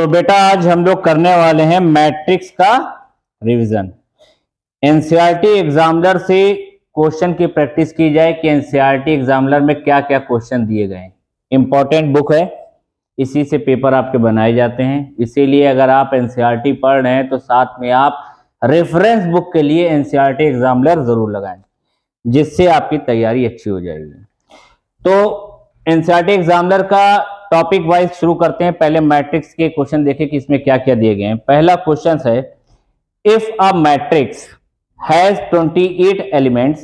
तो बेटा आज हम लोग करने वाले हैं मैट्रिक्स का रिवीजन। एनसीईआरटी एग्जामिनर से क्वेश्चन की प्रैक्टिस की जाए कि एनसीईआरटी एग्जामिनर में क्या क्या क्वेश्चन दिए गए हैं। इंपॉर्टेंट बुक है, इसी से पेपर आपके बनाए जाते हैं। इसीलिए अगर आप एनसीईआरटी पढ़ रहे हैं तो साथ में आप रेफरेंस बुक के लिए एनसीईआरटी एग्जामिनर जरूर लगाएं, जिससे आपकी तैयारी अच्छी हो जाएगी। तो एनसीईआरटी एग्जामिनर का टॉपिक वाइज शुरू करते हैं। पहले मैट्रिक्स के क्वेश्चन देखें कि इसमें क्या क्या दिए गए हैं। पहला क्वेश्चन है, if a matrix has 28 elements,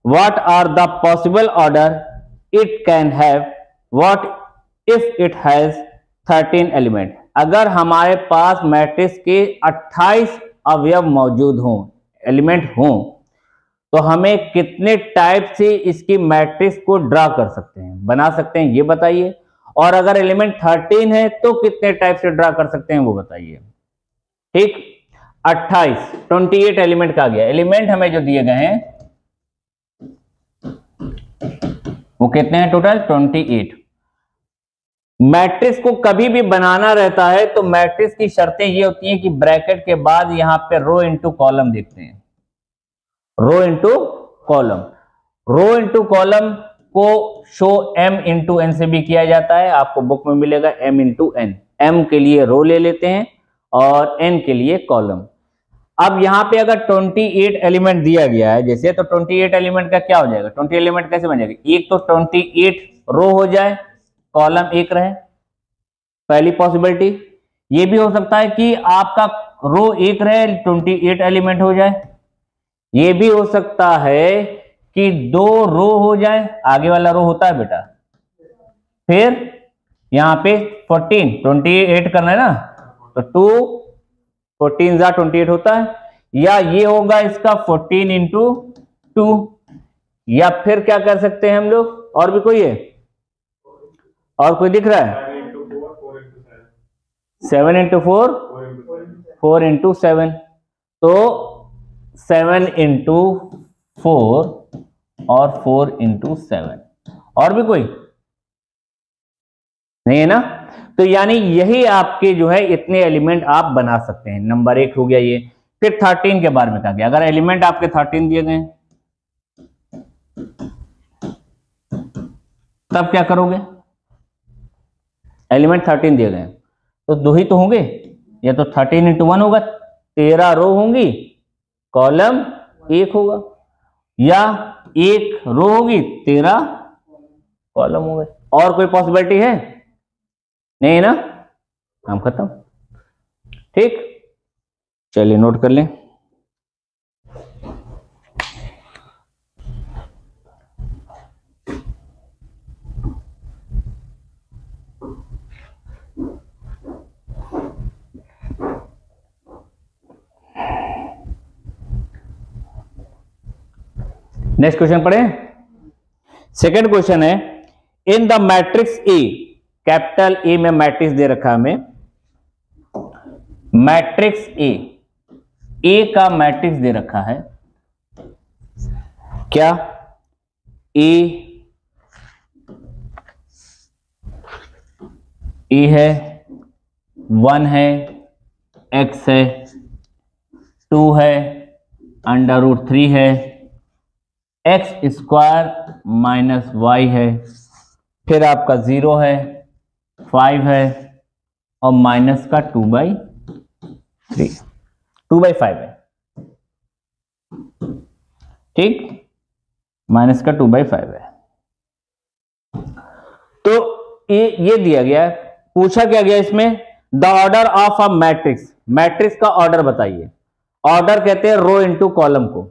what are the possible order it can have, what if it has 13 element. अगर हमारे पास मैट्रिक्स के 28 अवयव मौजूद हों, एलिमेंट हों, तो हमें कितने टाइप से इसकी मैट्रिक्स को ड्रा कर सकते हैं, बना सकते हैं, ये बताइए। और अगर एलिमेंट 13 है तो कितने टाइप से ड्रा कर सकते हैं वो बताइए। ठीक, 28 एलिमेंट का गया। एलिमेंट हमें जो दिए गए हैं वो कितने हैं टोटल? 28। मैट्रिक्स को कभी भी बनाना रहता है तो मैट्रिक्स की शर्तें ये होती हैं कि ब्रैकेट के बाद यहां पे रो इनटू कॉलम देखते हैं, रो इनटू कॉलम। रो इनटू कॉलम को शो m इंटू एन से भी किया जाता है, आपको बुक में मिलेगा m इंटू एन। m के लिए रो ले लेते हैं और n के लिए कॉलम। अब यहां पे अगर 28 एलिमेंट दिया गया है जैसे, तो 28 एलिमेंट का क्या हो जाएगा? 28 एलिमेंट कैसे बन जाएगा? एक तो 28 रो हो जाए, कॉलम एक रहे, पहली पॉसिबिलिटी। ये भी हो सकता है कि आपका रो एक रहे, 28 एलिमेंट हो जाए। ये भी हो सकता है कि 2 रो हो जाए, आगे वाला रो होता है बेटा। फिर यहां पे 28 करना है ना, तो 2 14 जा 28 होता है। या ये होगा इसका 14 इंटू 2, या फिर क्या कर सकते हैं हम लोग, और भी कोई है? और कोई दिख रहा है? 7 इंटू 4, 4 इंटू 7, तो 7 इंटू 4 और 4 इंटू 7। और भी कोई नहीं है ना? तो यानी यही आपके जो है इतने एलिमेंट आप बना सकते हैं। नंबर 1 हो गया ये। फिर 13 के बारे में कहा गया, अगर एलिमेंट आपके 13 दिए गए तब क्या करोगे? एलिमेंट 13 दिए गए तो 2 ही तो होंगे, या तो 13 इंटू 1 होगा, 13 रो होंगी, कॉलम 1 होगा, या 1 रो होगी, 13 कॉलम होंगे। और कोई पॉसिबिलिटी है? नहीं है ना? काम खत्म। ठीक, चलिए नोट कर लें। नेक्स्ट क्वेश्चन पढ़े। सेकंड क्वेश्चन है, in the matrix A, capital A में मैट्रिक्स दे रखा है हमें, मैट्रिक्स ए का मैट्रिक्स दे रखा है क्या? ए है, 1 है, x है, 2 है, √3 है, x² माइनस y है, फिर आपका 0 है, 5 है, और माइनस का 2/3, 2/5 है। ठीक, माइनस का 2/5 है। तो ये दिया गया है। पूछा क्या गया इसमें? The order of a matrix, matrix का ऑर्डर बताइए। ऑर्डर कहते हैं रो इंटू कॉलम को।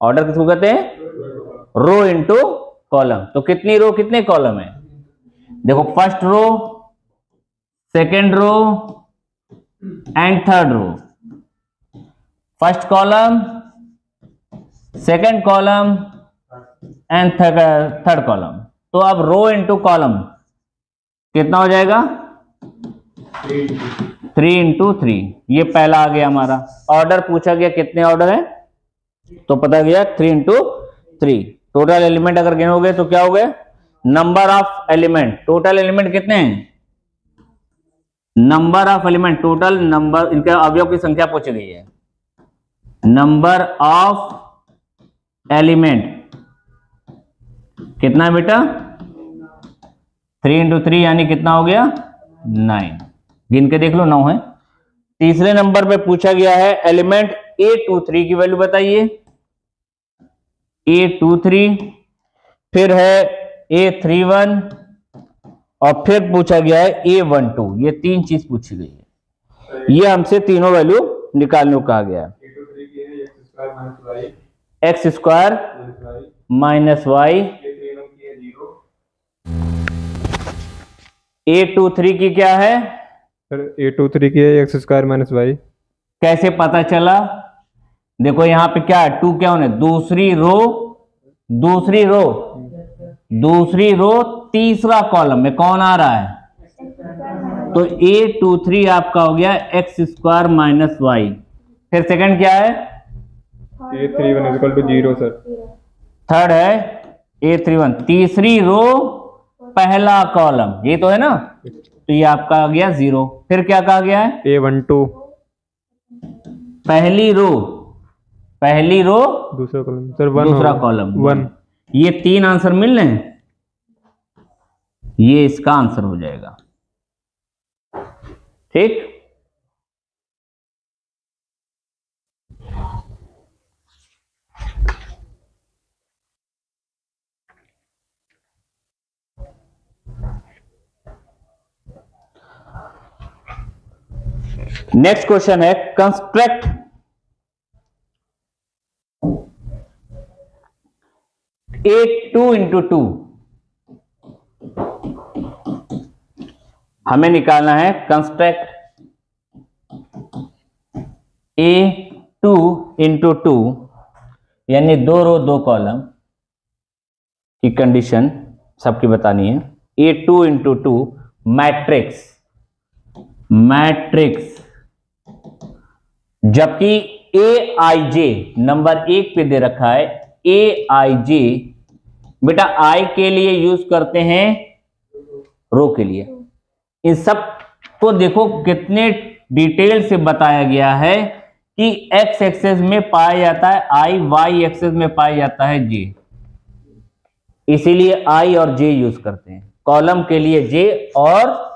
ऑर्डर किसको कहते हैं? Row into column. तो कितनी रो कितने कॉलम है? देखो, first row, second row and third row. First column, second column and third column. तो अब रो इंटू कॉलम कितना हो जाएगा? 3 इंटू 3। ये पहला आ गया हमारा। ऑर्डर पूछा गया कितने ऑर्डर है, तो पता गया 3 इंटू 3। टोटल एलिमेंट अगर गिनोगे तो क्या हो गए? Number of element. Total element कितने हैं? Number of element, total number, इनके अवयव की संख्या पूछी गई है। नंबर ऑफ एलिमेंट कितना है बेटा? 3 × 3 यानी कितना हो गया? 9। गिन के देख लो, 9 है। तीसरे नंबर पे पूछा गया है एलिमेंट A23 की वैल्यू बताइए। A23, फिर है A31 और फिर पूछा गया है A12। ये 3 चीज पूछी गई है। ये हमसे तीनों वैल्यू निकालने को कहा गया है। X square minus Y, A23 की क्या है सर? A23 की है एक्स स्क्वायर माइनस वाई। कैसे पता चला? देखो यहाँ पे क्या है, 2 क्या होने, दूसरी रो तीसरा कॉलम में कौन आ रहा है? तो A23 आपका हो गया एक्स स्क्वायर माइनस वाई। फिर सेकंड क्या है? A31 = 0 sir. थर्ड है A31, तीसरी रो पहला कॉलम, ये तो है ना, तो ये आपका आ गया 0। फिर क्या कहा गया है? A12 पहली रो दूसरा कॉलम सर, 1 दूसरा कॉलम 1। ये 3 आंसर मिल रहे हैं, ये इसका आंसर हो जाएगा। ठीक, नेक्स्ट क्वेश्चन है कंस्ट्रक्ट A2 × 2। हमें निकालना है कंस्ट्रक्ट A2 × 2 यानी 2 रो 2 कॉलम की कंडीशन सबकी बतानी है। A2 × 2 मैट्रिक्स, जबकि Aij नंबर 1 पे दे रखा है। Aij बेटा I के लिए यूज करते हैं रो के लिए। इन सब को देखो कितने डिटेल से बताया गया है कि x एक्सेस में पाया जाता है I, y एक्सेस में पाया जाता है j, इसीलिए I और j यूज करते हैं। कॉलम के लिए j और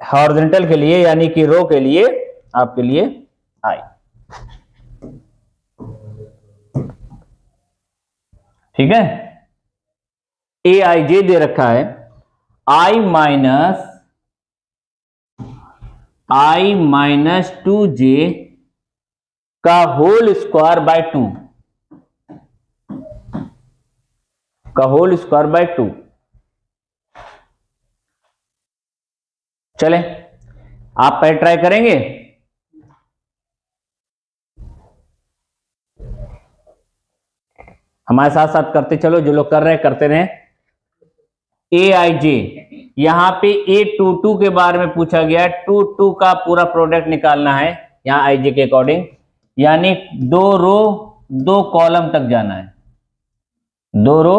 हॉरिजॉन्टल के लिए यानी कि रो के लिए आपके लिए I। ठीक है, Aij दे रखा है I माइनस 2j का होल स्क्वायर बाय 2 चले, आप पहले ट्राई करेंगे? हमारे साथ साथ करते चलो, जो लोग कर रहे हैं करते रहे। Aij यहां पे A22 के बारे में पूछा गया है। 2 का पूरा प्रोडक्ट निकालना है यहां Ij के अकॉर्डिंग, यानी 2 रो 2 कॉलम तक जाना है। 2 रो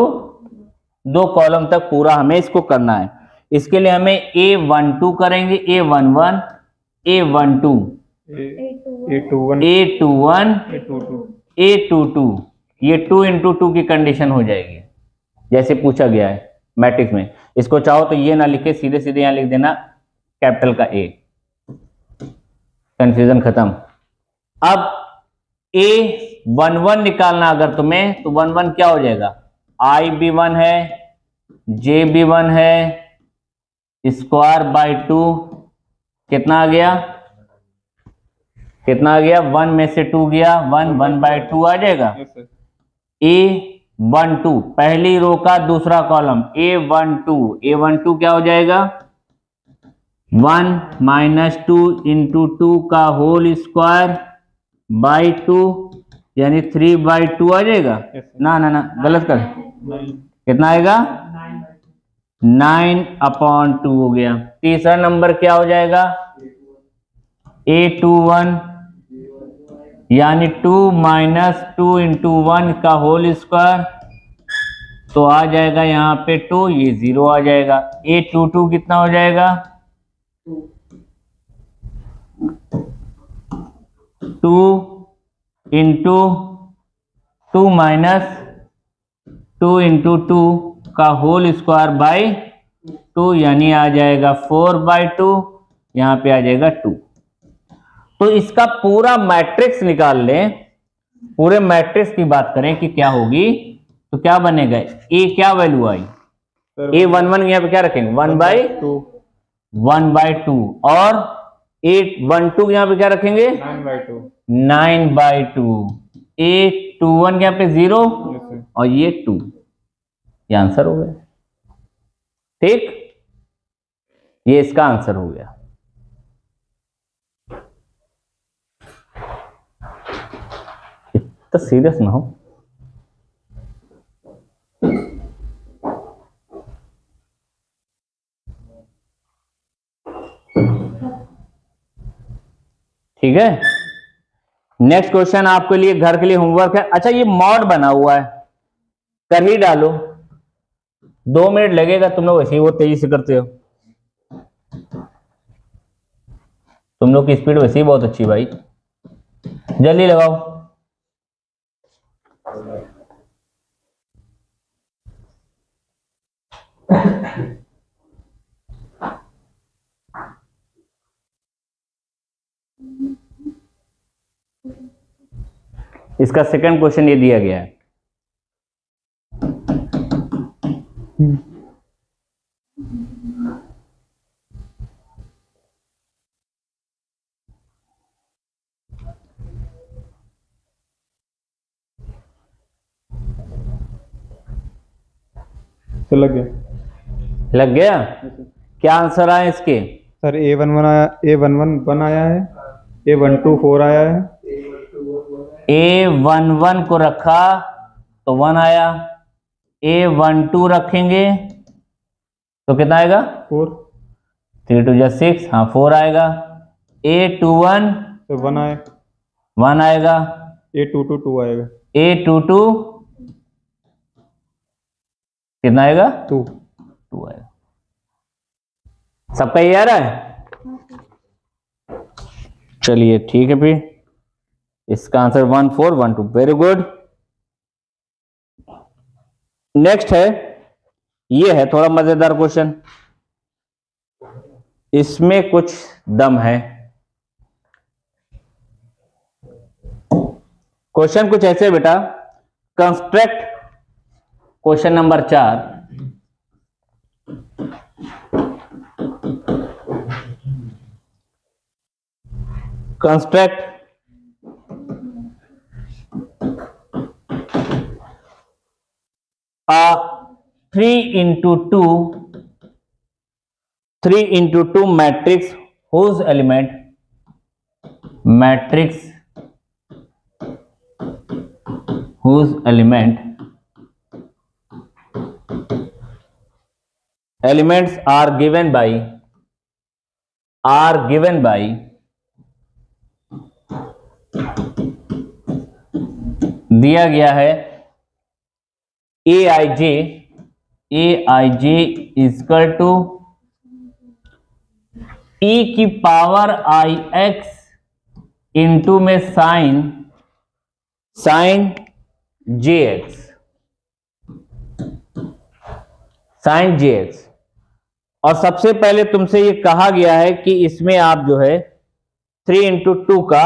2 कॉलम तक पूरा हमें इसको करना है। इसके लिए हमें A12 करेंगे, A11, A12, A21, A22। ये 2 × 2 की कंडीशन हो जाएगी जैसे पूछा गया है मैट्रिक्स में। इसको चाहो तो ये ना लिखे, सीधे सीधे यहां लिख देना कैपिटल का A, कंफ्यूजन खत्म। अब A11 निकालना अगर तुम्हें, तो 11 क्या हो जाएगा? I भी 1 है, J भी 1 है, स्क्वायर बाय 2 कितना आ गया? 1 में से 2 गया, 1/2 आ जाएगा। A12 पहली रो का दूसरा कॉलम A12 क्या हो जाएगा? 1 - 2 × 2 का होल स्क्वायर बाय 2 यानी 3/2 आ जाएगा। ना गलत कर, कितना आएगा? 9/2 हो गया। तीसरा नंबर क्या हो जाएगा? A21 यानी 2 - 2 × 1 का होल स्क्वायर, तो आ जाएगा यहाँ पे 2, ये 0 आ जाएगा। A22 कितना हो जाएगा? 2 इंटू 2 माइनस 2 इंटू 2 का होल स्क्वायर बाई 2, यानी आ जाएगा 4/2, यहां पे आ जाएगा 2। तो इसका पूरा मैट्रिक्स निकाल लें, पूरे मैट्रिक्स की बात करें कि क्या होगी, तो क्या बनेगा, ए क्या वैल्यू आई, A11 यहाँ पे क्या रखेंगे 1/2, 1/2, और 812 यहाँ पे क्या रखेंगे 9/2, 9/2, 821 यहाँ पे 0 और ये 2, ये आंसर हो गया। ठीक, ये इसका आंसर हो गया। इतना सीरियस ना हो। ठीक है, नेक्स्ट क्वेश्चन आपके लिए घर के लिए होमवर्क है। अच्छा, ये मॉड बना हुआ है, कर ही डालो, 2 मिनट लगेगा, तुम लोग वैसे ही बहुत तेजी से करते हो, तुम लोग की स्पीड वैसे ही बहुत अच्छी भाई, जल्दी लगाओ। इसका सेकंड क्वेश्चन ये दिया गया है। तो लग गया। लग गया, क्या आंसर आया इसके, सर A11 आया, A11 आया है, A12 4 आया है, A11 को रखा तो 1 आया, A12 रखेंगे तो कितना आएगा 4, 3 2 6, हाँ 4 आएगा, A21 तो 1 आए, 1 आएगा, A22 2 आएगा, A22 कितना आएगा 2। 2 आएगा। सबका ये आ रहा है, चलिए ठीक है, फिर इसका आंसर 1 4 1 2, वेरी गुड। नेक्स्ट है, ये है थोड़ा मजेदार क्वेश्चन, इसमें कुछ दम है। क्वेश्चन कुछ ऐसे बेटा, construct, question number 4, construct a 3 into 2 matrix whose element elements are given by दिया गया है aij इक्वल टू e की पावर i x इंटू में साइन jx, और सबसे पहले तुमसे ये कहा गया है कि इसमें आप जो है 3 into 2 का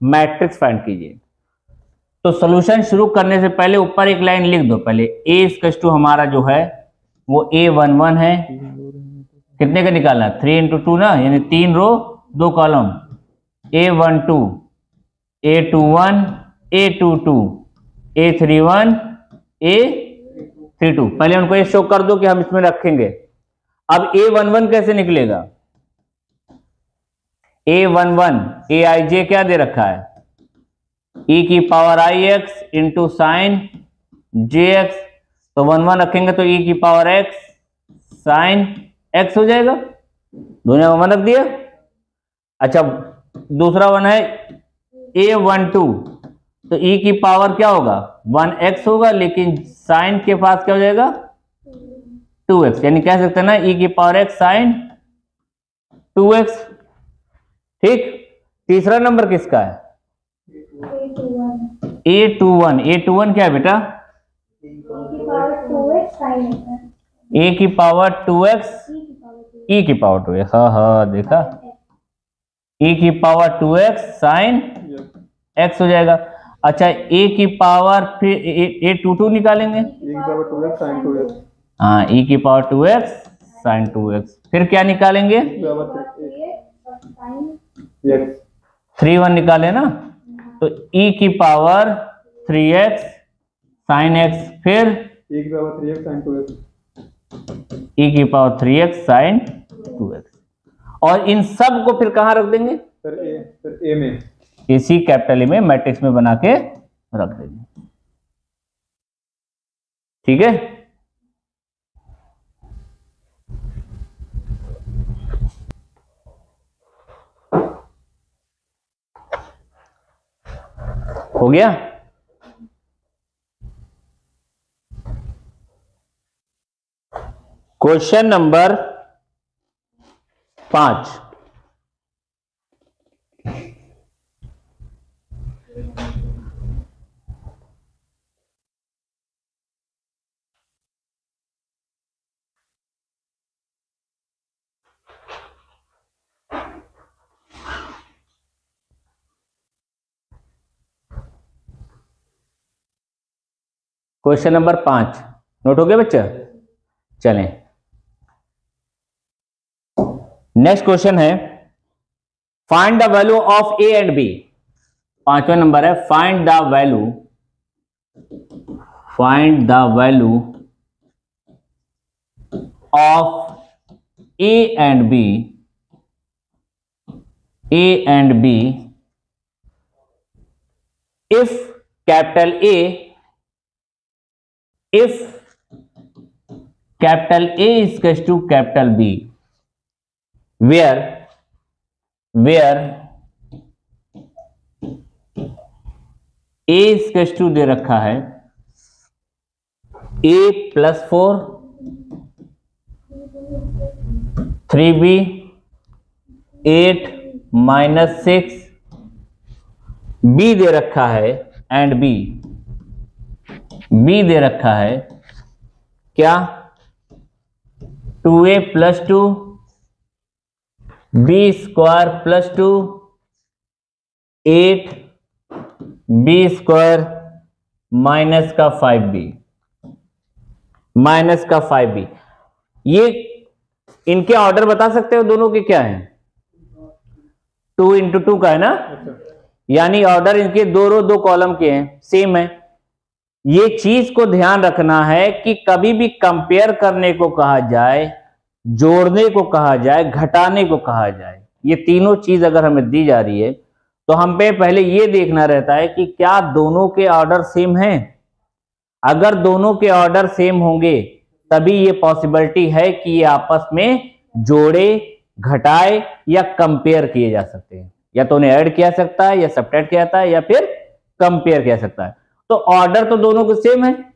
मैट्रिक्स फाइंड कीजिए। तो सॉल्यूशन शुरू करने से पहले ऊपर एक लाइन लिख दो, पहले a इक्वल टू हमारा जो है वो A11 है, कितने का निकालना है 3 into 2 ना, यानी 3 रो 2 column, A12 A21 A22 A31 A32, पहले उनको ये शो कर दो कि हम इसमें रखेंगे। अब A11 कैसे निकलेगा, A11 aij क्या दे रखा है e की power ix into sine jx, तो 1 1 रखेंगे तो e की पावर x साइन x हो जाएगा, दोनों को 1 रख दिया। अच्छा, दूसरा वन है A12, तो e की पावर क्या होगा 1x होगा, लेकिन साइन के पास क्या हो जाएगा 2x, यानी कह सकते हैं ना e की पावर x साइन 2x। ठीक, तीसरा नंबर किसका है? A21। A21 क्या है बेटा? ए की पावर 2x e की पावर 2x। हाँ देखा, e की पावर 2x साइन x हो जाएगा। अच्छा a की पावर फिर A22 निकालेंगे, हाँ e की पावर 2x साइन 2x। फिर क्या निकालेंगे? 3 1 निकाले ना, तो e की पावर 3x साइन x, फिर e की पावर 3x साइन 2x। और इन सब को फिर कहां रख देंगे? फिर ए में, इसी कैपिटल ए में मैट्रिक्स में बना के रख देंगे। ठीक है, हो गया। Question number 5। Question number 5 note हो गया बच्चा? चलें, नेक्स्ट क्वेश्चन है find the value of A and B. 5वां नंबर है find the value of A and B if capital A is equals to capital B, where A is equals to दे रखा है A + 4 3B 8 - 6, B दे रखा है and B दे रखा है क्या? 2A + 2 B² + 2 8 B² माइनस का 5B ये इनके ऑर्डर बता सकते हो दोनों के क्या है? 2 × 2 का है ना, यानी ऑर्डर इनके दो रो दो कॉलम के हैं, सेम है। ये चीज को ध्यान रखना है कि कभी भी कंपेयर करने को कहा जाए, जोड़ने को कहा जाए, घटाने को कहा जाए, ये तीनों चीज अगर हमें दी जा रही है तो हम पे पहले ये देखना रहता है कि क्या दोनों के ऑर्डर सेम हैं। अगर दोनों के ऑर्डर सेम होंगे तभी ये पॉसिबिलिटी है कि ये आपस में जोड़े, घटाए या कंपेयर किए जा सकते हैं। या तो उन्हें ऐड किया सकता है, या सब्ट्रैक्ट किया जाता है, या फिर कंपेयर किया सकता है। तो ऑर्डर तो दोनों को सेम है,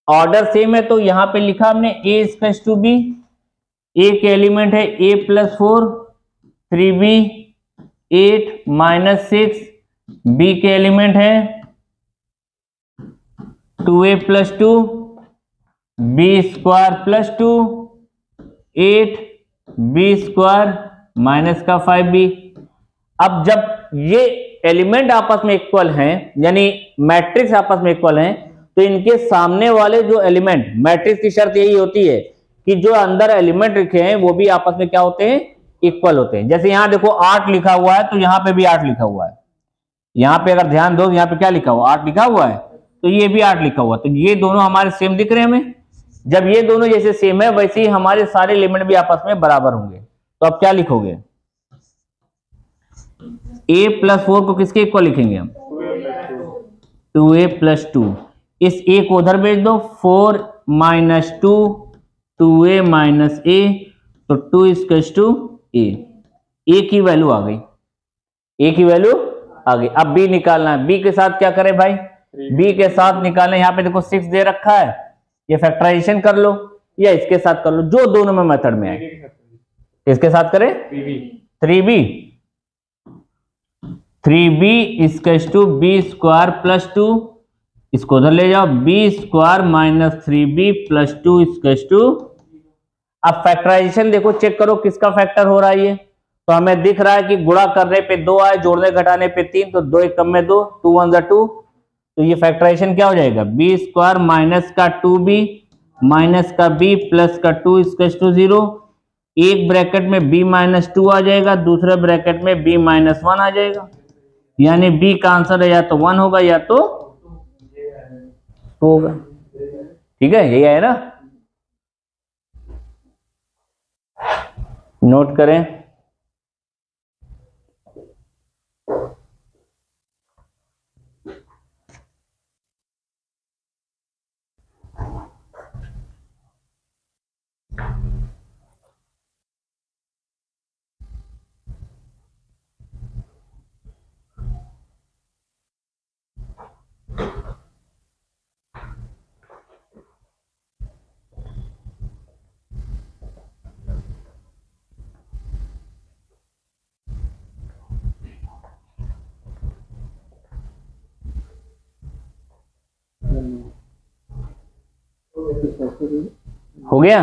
ऑर्डर सेम है तो यहां पे लिखा हमने A = B। A के एलिमेंट है A + 4 3B 8 - 6, B के एलिमेंट है 2A + 2 B² + 2 8 B² माइनस का 5B। अब जब ये एलिमेंट आपस में इक्वल हैं, यानी मैट्रिक्स आपस में इक्वल हैं, तो इनके सामने वाले जो एलिमेंट, मैट्रिक्स की शर्त यही होती है कि जो अंदर एलिमेंट लिखे हैं वो भी आपस में क्या होते हैं? इक्वल होते हैं। जैसे यहां देखो 8 लिखा हुआ है तो यहां पे भी 8 लिखा हुआ है। यहां पे अगर ध्यान दो, यहां पे क्या लिखा हुआ? 8 लिखा हुआ है, तो ये भी 8 लिखा हुआ, तो ये दोनों हमारे सेम दिख रहे हैं हमें। जब ये दोनों जैसे सेम है वैसे ही हमारे सारे एलिमेंट भी आपस में बराबर होंगे। तो अब क्या लिखोगे? A + 4 को किसके इक्वल लिखेंगे हम? 2A + 2। इस A को उधर भेज दो, 4 - 2 2A - A, तो 2 = A। A की वैल्यू आ गई, A की वैल्यू आ गई। अब B निकालना है। B के साथ क्या करें भाई? B के साथ निकालना है। यहाँ पे देखो 6 दे रखा है, ये फैक्टराइजेशन कर लो या इसके साथ कर लो, जो दोनों में मेथड में है। इसके साथ करें 3B 3b equals to b square plus 2, इसको उधर ले जाओ, b square minus 3b plus 2 equals to. अब फैक्टराइजेशन देखो, चेक करो किसका फैक्टर हो रहा है ये। तो हमें दिख रहा है कि गुणा करने पे 2 आए, जोड़ने घटाने पे 3, तो 2 एक कम में 2, 2 1 जा 2। तो ये फैक्टराइजेशन क्या हो जाएगा, बी स्क्वायर माइनस का 2b माइनस का b प्लस का 2 इक्वल्स टू 0। एक ब्रैकेट में b माइनस 2 आ जाएगा, दूसरे ब्रैकेट में b माइनस 1 आ जाएगा, यानी b का आंसर है या तो 1 होगा या तो 2 होगा। ठीक है, यही है ना, नोट करें। हो गया,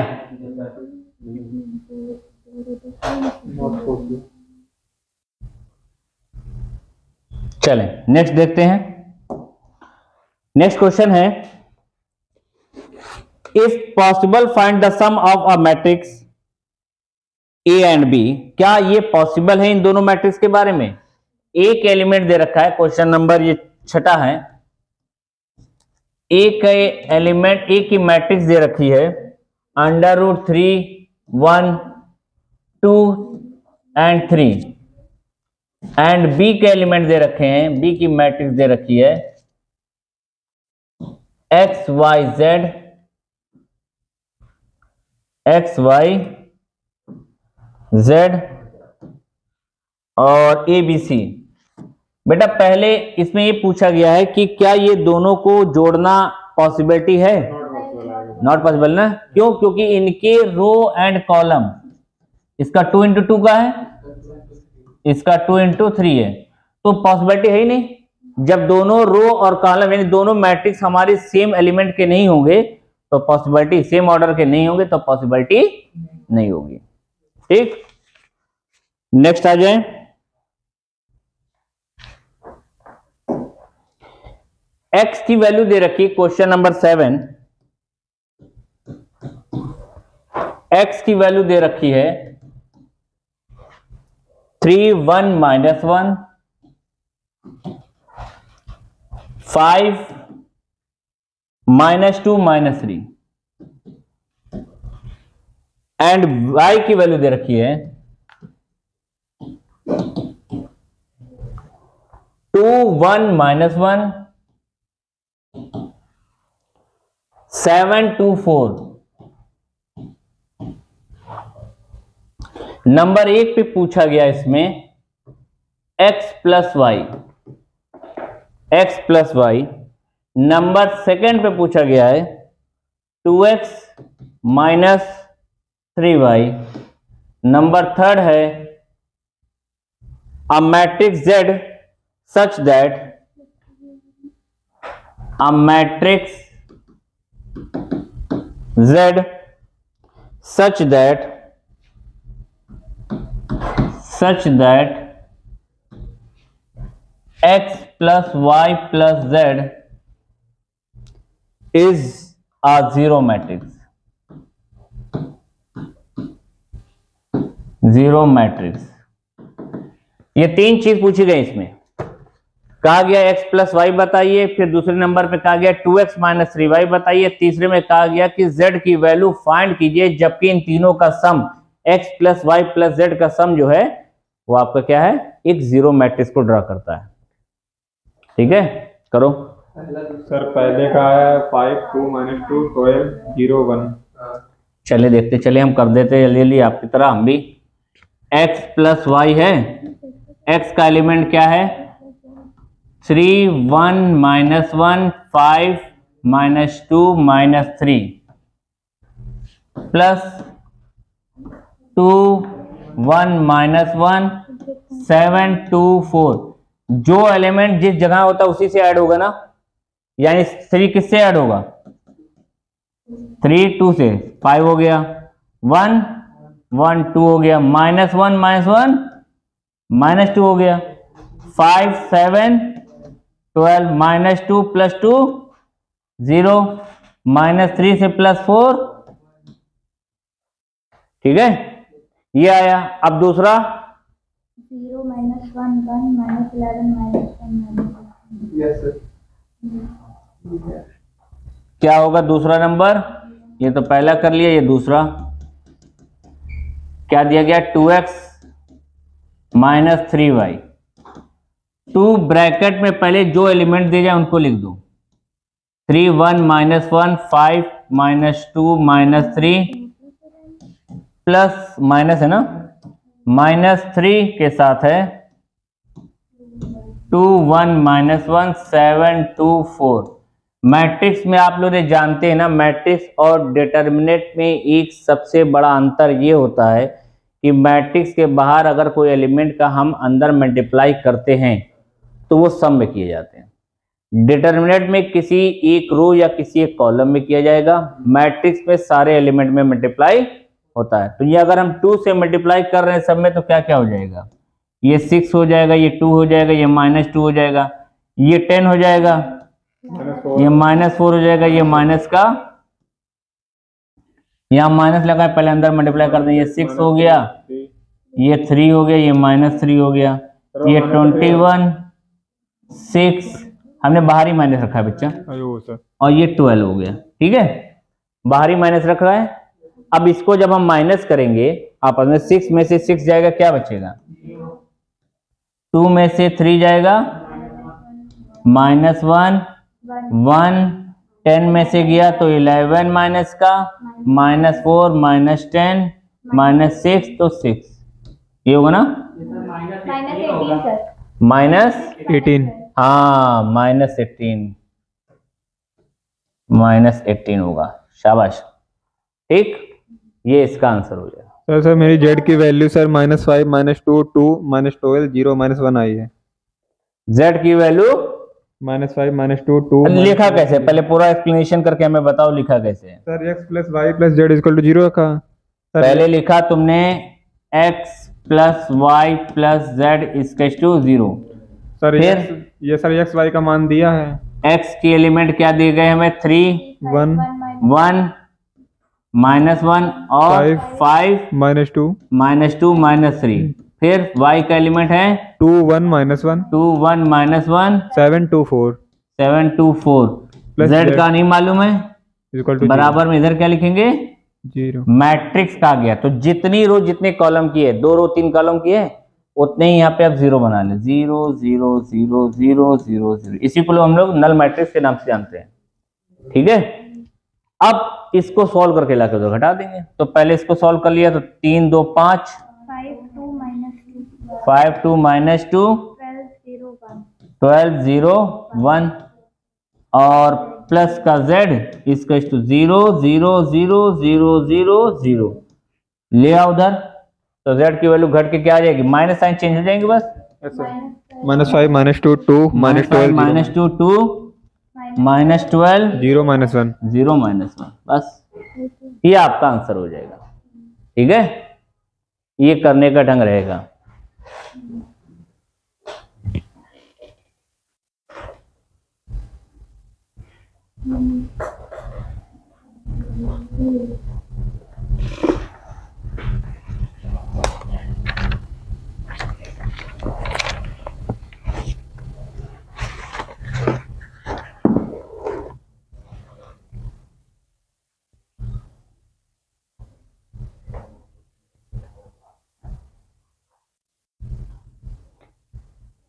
चलें नेक्स्ट देखते हैं। नेक्स्ट क्वेश्चन है, if possible find the sum of a matrix A and B. क्या ये पॉसिबल है इन दोनों मैट्रिक्स के बारे में? एक एलिमेंट दे रखा है, क्वेश्चन नंबर ये 6 है, एक एलिमेंट ए की मैट्रिक्स दे रखी है, √3 1 2 एंड 3, एंड बी के एलिमेंट दे रखे हैं, बी की मैट्रिक्स दे रखी है x y z x y z और ए बी सी। बेटा पहले इसमें ये पूछा गया है कि क्या ये दोनों को जोड़ना पॉसिबिलिटी है? नॉट पॉसिबल ना, क्यों? क्योंकि इनके रो एंड कॉलम, इसका 2 इंटू 2 का है, इसका 2 इंटू 3 है, तो पॉसिबिलिटी है ही नहीं। जब दोनों रो और कॉलम यानी दोनों मैट्रिक्स हमारे सेम एलिमेंट के नहीं होंगे तो पॉसिबिलिटी, सेम ऑर्डर के नहीं होंगे तो पॉसिबिलिटी नहीं होगी। ठीक, नेक्स्ट आ जाए। x की वैल्यू दे रखी, क्वेश्चन नंबर 7, x की वैल्यू दे रखी है 3 1 -1 5 -2 -3, एंड y की वैल्यू दे रखी है 2 1 -1 7 2 4। नंबर 1 पे पूछा गया इसमें x प्लस वाई। नंबर 2 पे पूछा गया है 2x माइनस 3y। नंबर 3 है a matrix Z such that a matrix Z such that x plus y plus z is a zero matrix। Zero matrix, ये 3 चीज पूछी गई इसमें। कहा गया x प्लस वाई बताइए, फिर दूसरे नंबर पे कहा गया 2x माइनस 3y बताइए, तीसरे में कहा गया कि z की वैल्यू फाइंड कीजिए, जबकि इन तीनों का sum x plus y plus z का सम जो है वो आपका क्या है, एक जीरो मैट्रिक्स को ड्रा करता है। ठीक है, करो सर। पहले का आया 5 2 -2 12 0 1। चले देखते, चले हम कर देते जल्दी जल्दी आपकी तरह हम भी। x प्लस वाई है, x का एलिमेंट क्या है 3 1 -1 5 -2 -3 प्लस 2 1 -1 7 2 4। जो एलिमेंट जिस जगह होता है उसी से ऐड होगा ना, यानी 3 किससे ऐड होगा, 3 2 से, 5 हो गया, 1 1 2 हो गया, -1 -1 -2 हो गया, 5 7 12 -2 + 2 0, -3 से +4, ठीक है, ये आया। अब दूसरा 0 -1 1 -11 -10 यस सर। क्या होगा दूसरा नंबर, ये तो पहला कर लिया, ये दूसरा क्या दिया गया, 2x - 3y। 2 ब्रैकेट में पहले जो एलिमेंट दिए जाए उनको लिख दो, 3 1 -1 5 -2 -3 प्लस माइनस है ना, -3 के साथ है 2 1 -1 7 2 4। मैट्रिक्स में आप लोग जानते हैं ना, मैट्रिक्स और डिटर्मिनेंट में एक सबसे बड़ा अंतर ये होता है कि मैट्रिक्स के बाहर अगर कोई एलिमेंट का हम अंदर मल्टीप्लाई करते हैं तो वो सम में किए जाते हैं। डिटर्मिनेंट में किसी एक रो या किसी एक कॉलम में किया जाएगा, मैट्रिक्स में सारे एलिमेंट में मल्टीप्लाई होता है। तो ये अगर हम 2 से मल्टीप्लाई कर रहे हैं सब में तो क्या क्या हो जाएगा, ये 6 हो जाएगा, ये 2 हो जाएगा, ये -2 हो जाएगा, ये 10 हो जाएगा, ये -4 हो जाएगा, ये माइनस का यहाँ माइनस लगा है, पहले अंदर मल्टीप्लाई कर दें, ये 6 हो गया, ये 3 हो गया, ये -3 हो गया, ये 21 6 हमने बाहरी माइनस रखा है बच्चा, और ये 12 हो गया, ठीक है, बाहरी माइनस रख रहा है। अब इसको जब हम माइनस करेंगे आपस में, 6 में से 6 जाएगा, क्या बचेगा, 2 में से 3 जाएगा, -1 1, 10 में से गया तो 11 माइनस का, -4 -10 -6 तो 6, ये होगा ना, -18 सर, -18, हाँ -18 होगा, शाबाश, ठीक, ये इसका आंसर हो जाएगा। सर मेरी जेड की वैल्यू सर -5 -2 2 -12 0 -1 आई है। जेड की वैल्यू -5 -2 2 लिखा कैसे, पहले पूरा एक्सप्लेनेशन करके हमें बताओ लिखा कैसे है। सर x + y + z = 0 रखा सर। पहले लिखा तुमने x + y + z = 0, सर फिर ये सर x y का मान दिया है, x की एलिमेंट क्या दिए गए हमें, 3 1 1 -1 और 5 -2 -2 -3, फिर y का एलिमेंट है 2 1 -1 2 1 -1 7 2 4 7 2 4, Plus z Z का नहीं मालूम है, = बराबर में इधर क्या लिखेंगे, 0। मैट्रिक्स का आ गया, तो जितनी रो जितने कॉलम की है, 2 रो 3 कॉलम की है, उतने ही यहाँ पे आप 0 बना ले, 0 0 0 0 0 0, इसी को हम लोग नल मैट्रिक्स के नाम से जानते हैं, ठीक है। अब इसको सॉल्व करके लाकर तो घटा देंगे, तो पहले इसको सॉल्व कर लिया तो 3 2 5 5 2 -2 12 0 1 और प्लस का z इसका 0 0 0 0 0 0 ले आओ उधर, तो z की वैल्यू घट के क्या आ जाएगी, माइनस साइन चेंज हो जाएंगे बस, -5 -2 2 -12 -2 2 -12 0 -1 0 -1, बस ये आपका आंसर हो जाएगा, ठीक है, ये करने का ढंग रहेगा।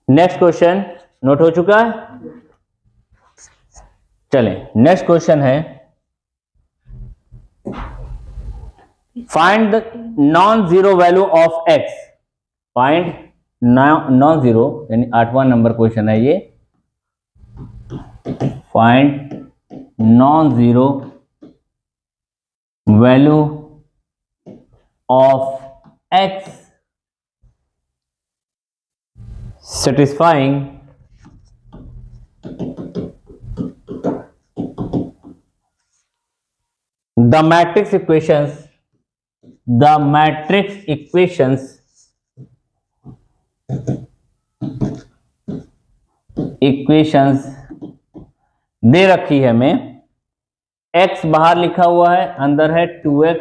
नेक्स्ट क्वेश्चन नोट हो चुका है, चलें नेक्स्ट क्वेश्चन है, find the non zero value of x, find non zero, यानी 8वां नंबर क्वेश्चन है ये, find non zero value of x satisfying the matrix equations दे रखी है हमें। x बाहर लिखा हुआ है, अंदर है 2x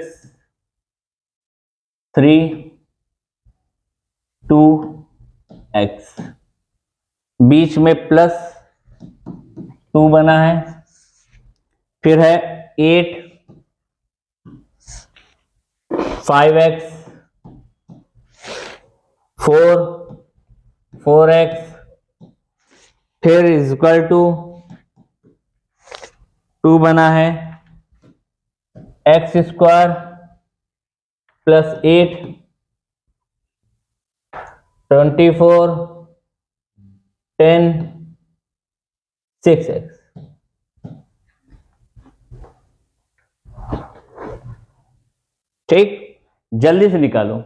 3 2x, बीच में प्लस 2 बना है, फिर है 8 5x 4 4x, फिर इज इक्वल टू 2 बना है x स्क्वायर प्लस 8 24 10 6x। ठीक, जल्दी से निकालो।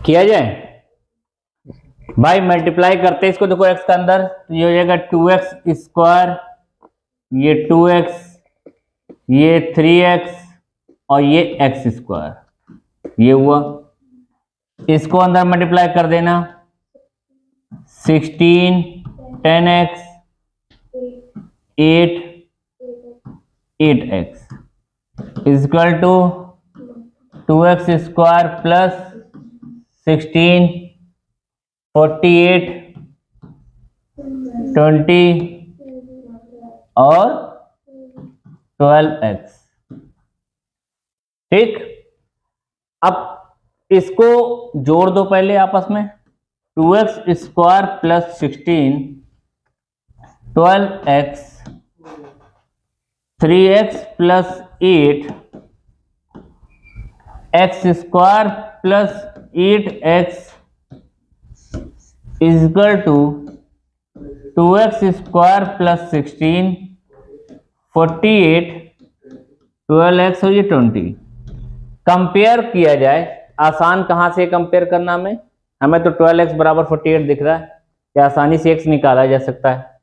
किया जाए भाई, मल्टीप्लाई करते हैं इसको। देखो x का अंदर तो ये हो जाएगा 2x स्क्वायर, ये 2x, ये 3x और ये x स्क्वायर, ये हुआ। इसको अंदर मल्टीप्लाई कर देना 16 10x 8 8x is equal to 2x square plus 16 48 20 और 12x। ठीक, अब इसको जोड़ दो पहले आपस में। 2x square plus 16 12x 3x plus 8 x square plus 8x is equal to 2x square plus 16 48 12x और ये 20। कंपेयर किया जाए, आसान कहाँ से कंपेयर करना हमें तो 12x बराबर 48 दिख रहा है, क्या आसानी से x निकाला जा सकता है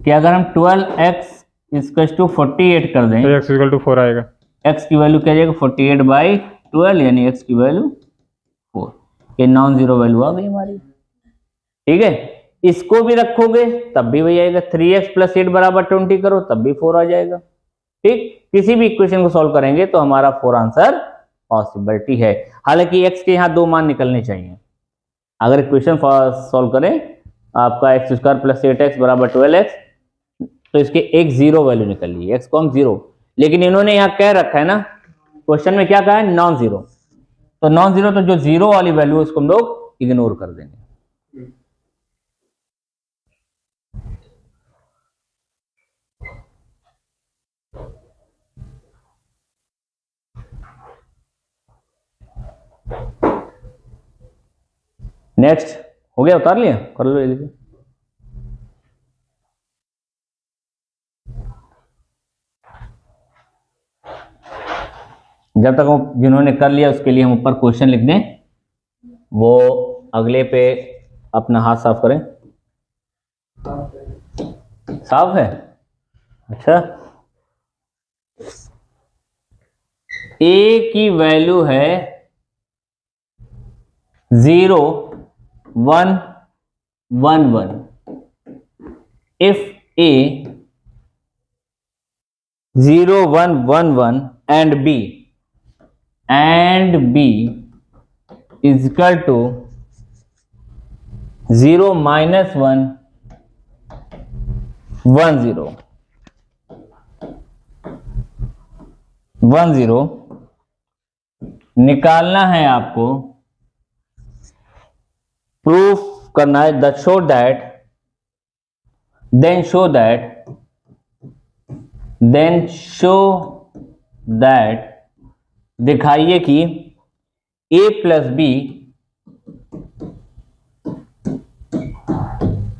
कि अगर हम 12x इक्वल टू 48 कर दें तो x इक्वल टू 4 आएगा। x की वैल्यू क्या जाएगा 48/12 यानी x की वैल्यू 4। ये नॉन जीरो वैल्यू आ गई हमारी। ठीक है, इसको भी रखोगे तब भी वही आएगा। 3x प्लस 8 बराबर 20 करो तब भी 4 आ जाएगा। ठीक, किसी भी इक्वेशन को सॉल्व करेंगे तो हमारा 4 आंसर पॉसिबिलिटी है। हालांकि x के यहाँ 2 मान निकलने चाहिए। अगर इक्वेशन सॉल्व करें आपका x स्क्वायर प्लस 8x बराबर 12x तो इसके एक जीरो वैल्यू निकल ली, x को हम 0, लेकिन इन्होंने यहाँ कह रखा है ना क्वेश्चन में, क्या कहा है नॉन जीरो। तो नॉन जीरो तो जो जीरो वाली वैल्यू उसको हम लोग इग्नोर कर देंगे। नेक्स्ट हो गया, उतार लिया, कर लो ये। जब तक हम जिन्होंने कर लिया उसके लिए हम ऊपर क्वेश्चन लिख दें, वो अगले पे अपना हाथ साफ करें। साफ है? अच्छा, a की वैल्यू है 0 1 1 1. If A 0 1 1 1 and B is equal to 0 minus 1 1 0 1 0 निकालना है आपको, प्रूफ करना है, show that दिखाइए कि a plus B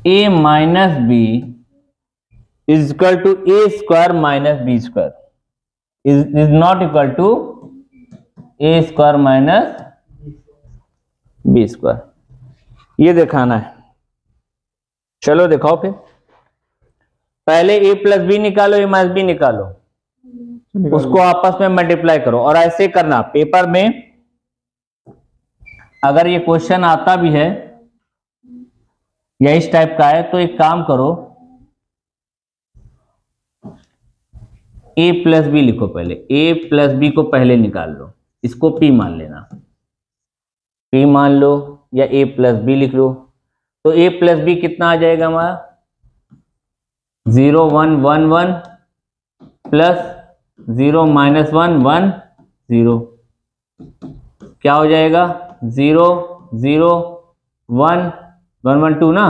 a minus b is equal to a square minus b square is not equal to a square minus b square, ये दिखाना है। चलो दिखाओ फिर, पहले a प्लस बी निकालो, a माइनस बी निकालो, उसको आपस में मल्टीप्लाई करो। और ऐसे करना, पेपर में अगर ये क्वेश्चन आता भी है या इस टाइप का है तो एक काम करो, a प्लस बी लिखो पहले, a प्लस बी को पहले निकाल लो, इसको p मान लेना, p मान लो या a प्लस बी लिख लो। तो a प्लस बी कितना आ जाएगा हमारा, 0 1 1 1 प्लस 0 माइनस 1 1 0, क्या हो जाएगा 0 0 1 1 1 2 ना,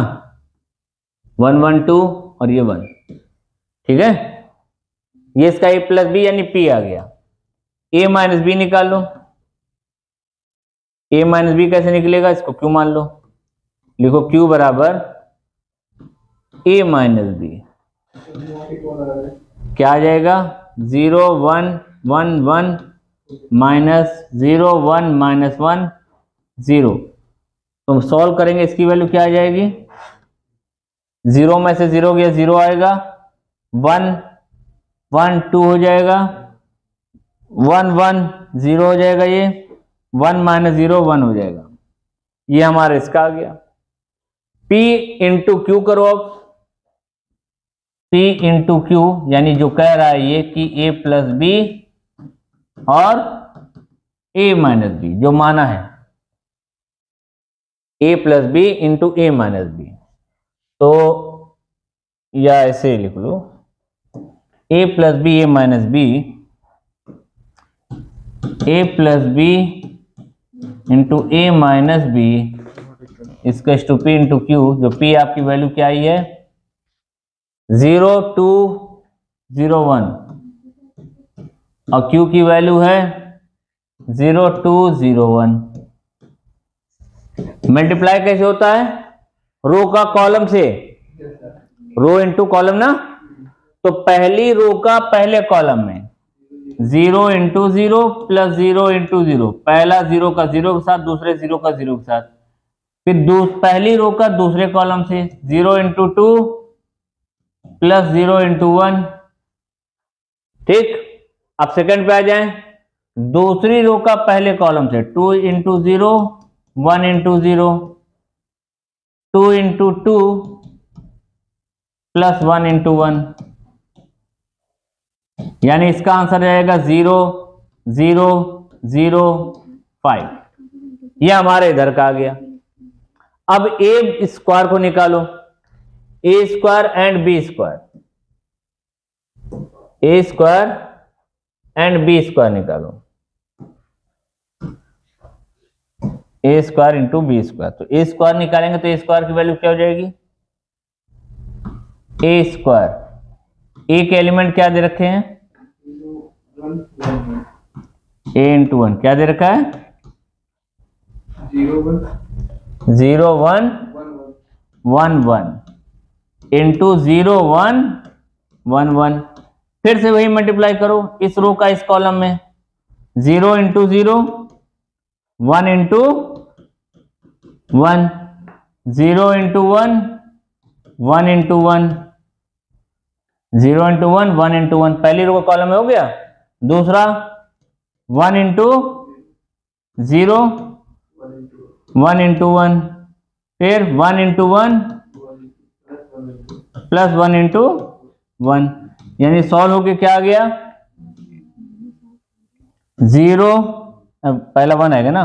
1 1 2 और ये 1, ठीक है। ये इसका a प्लस बी यानी p आ गया। a माइनस बी निकाल लो, a माइनस बी कैसे निकलेगा, इसको q मान लो, लिखो q बराबर a माइनस बी, क्या आ जाएगा 0 1 1 1 माइनस 0 1 माइनस 1 0। तो सॉल्व करेंगे, इसकी वैल्यू क्या आ जाएगी, 0 में से 0 गया 0 आएगा, 1 1 2 हो जाएगा, 1 1 0 हो जाएगा, ये 1 माइनस 0 1 हो जाएगा। ये हमारा इसका आ गया। p इंटू क्यू करो, अब p इंटू क्यू यानी जो कह रहा है ये कि a प्लस बी और a माइनस बी, जो माना है a plus B into a minus B, तो या ऐसे लिख लो a plus B a minus B, a plus B into a minus B इसका टू p इंटू क्यू, जो p आपकी वैल्यू क्या आई है 0 2 0 1 और q की वैल्यू है 0 2 0 1। मल्टीप्लाई कैसे होता है, रो का कॉलम से, रो इनटू कॉलम ना, तो पहली रो का पहले कॉलम में 0 इंटू 0 प्लस 0 इंटू 0, पहला 0 का 0 के साथ, दूसरे 0 का 0 के साथ, फिर पहली रो का दूसरे कॉलम से 0 इंटू 2 प्लस 0 इंटू 1, ठीक। अब सेकंड पे आ जाएं, दूसरी रो का पहले कॉलम से 2 into 0 1 into 0 2 into 2 plus 1 into 1, यानी इसका आंसर रहेगा 0 0 0 5। यह हमारे इधर का आ गया। अब a स्क्वायर को निकालो, a square and b square, a square and b square निकालो, a square into b square. तो a स्क्वायर निकालेंगे तो a स्क्वायर की वैल्यू क्या हो जाएगी, a स्क्वायर, a के एलिमेंट क्या दे रखे हैं, a इंटू 1 क्या दे रखा है 0 1 1 1 इंटू 0 1 1 1। फिर से वही मल्टीप्लाई करो इस रो का इस कॉलम में, 0 into 0 1 into 1 0 into 1 1 into 1 0 into 1 1 into 1, पहली रो का कॉलम में हो गया। दूसरा 1 इंटू 0 1 इंटू 1, फिर 1 इंटू 1 प्लस 1 इंटू 1, यानी सॉल्व होके क्या आ गया 0, पहला 1 आएगा ना,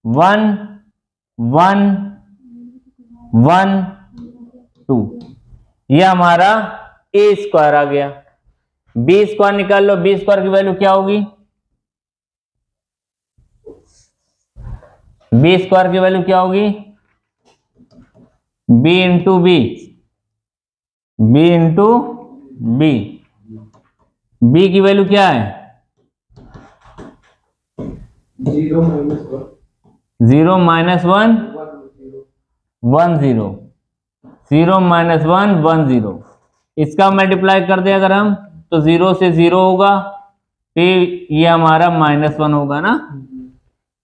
1 1 1 2, ये हमारा ए स्क्वायर आ गया। बी स्क्वायर निकाल लो, बी स्क्वायर की वैल्यू क्या होगी, बी स्क्वायर की वैल्यू क्या होगी, b into b, b into b, बी की वैल्यू क्या है 0 माइनस 1 1 0, 0 माइनस 1 1 0, इसका मल्टीप्लाई कर दे अगर हम तो 0 से 0 होगा, फिर ये हमारा -1 होगा ना,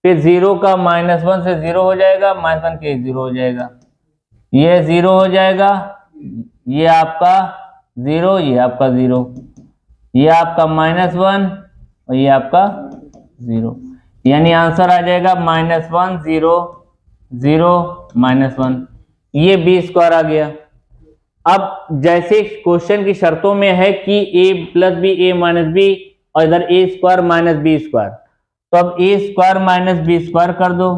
फिर 0 का -1 से 0 हो जाएगा, -1 के 0 हो जाएगा, ये 0 हो जाएगा, ये आपका 0, ये आपका 0, ये आपका -1 और ये आपका 0, यानी आंसर आ जाएगा -1 0 0 -1, ये बी स्क्वायर आ गया। अब जैसे क्वेश्चन की शर्तों में है कि a plus B a minus b और इधर a square minus b square, तो अब a square minus b square कर दो।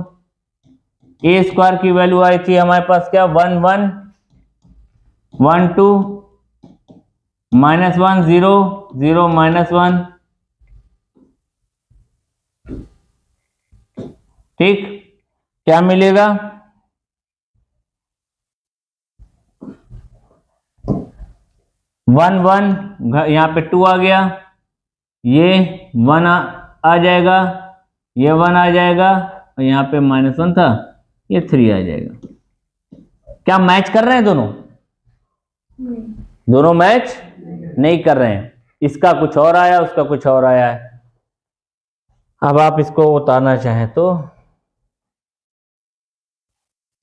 a स्क्वायर की वैल्यू आई थी हमारे पास क्या 1 1 1 2 -1 0 0 -1, ठीक, क्या मिलेगा 1 1, यहाँ पे 2 आ गया, ये 1 आ जाएगा, ये 1 आ जाएगा और यहाँ पे -1 था, ये 3 आ जाएगा। क्या मैच कर रहे हैं दोनों, दोनों मैच नहीं कर रहे हैं, इसका कुछ और आया उसका कुछ और आया है। अब आप इसको उतारना चाहें तो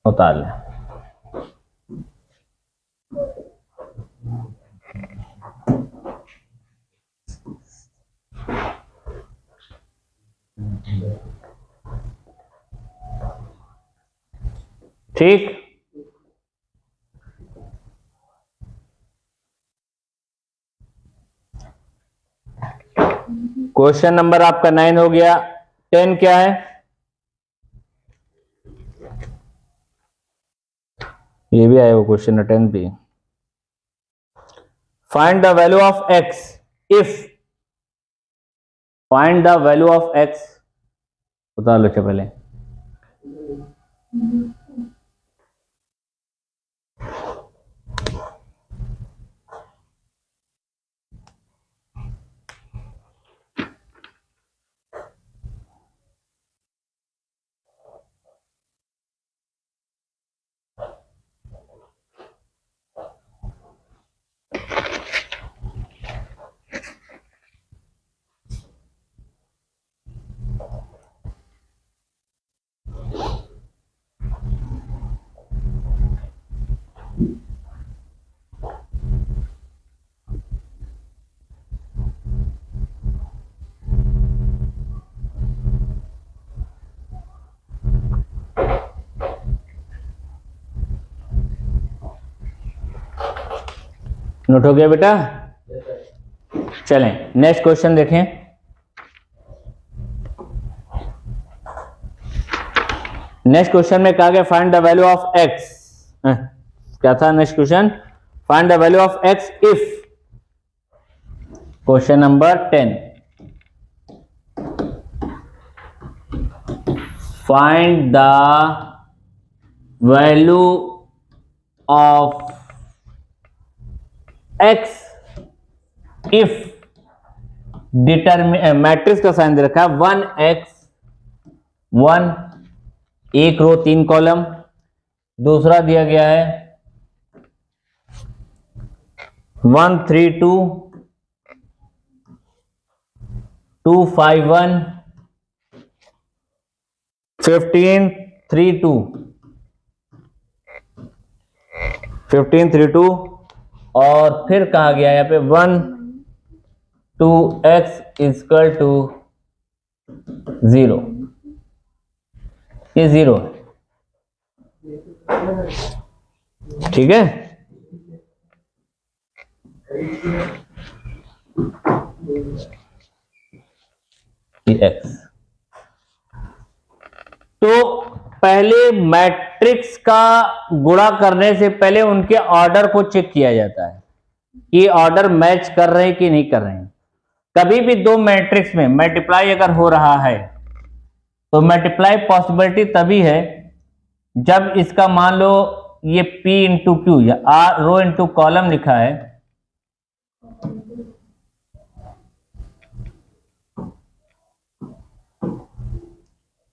उतार लें। ठीक, क्वेश्चन नंबर आपका 9 हो गया। 10 क्या है, ये भी आया वो क्वेश्चन 10 भी। Find the value of x if, find the value of x, उतार लो पहले। नोट हो गया बेटा, चलें नेक्स्ट क्वेश्चन देखें। नेक्स्ट क्वेश्चन में कहा गया find the value of x, क्या था next question, find the value of x if, question number 10, find the value of x if determine, matrix का साइन दे रखा है 1x 1, एक रो 3 कॉलम, दूसरा दिया गया है 1 3 2 2 5 1 15 3 2 15 3 2, और फिर कहा गया यहाँ पे 1 2x इक्वल टू 0, ये 0 है। ठीक है। x। तो पहले मैट्रिक्स का गुणा करने से पहले उनके ऑर्डर को चेक किया जाता है कि ऑर्डर मैच कर रहे हैं कि नहीं कर रहे हैं। कभी भी दो मैट्रिक्स में मल्टीप्लाई अगर हो रहा है तो मल्टीप्लाई पॉसिबिलिटी तभी है जब इसका मान लो ये P इंटू क्यू या R रो इंटू कॉलम लिखा है,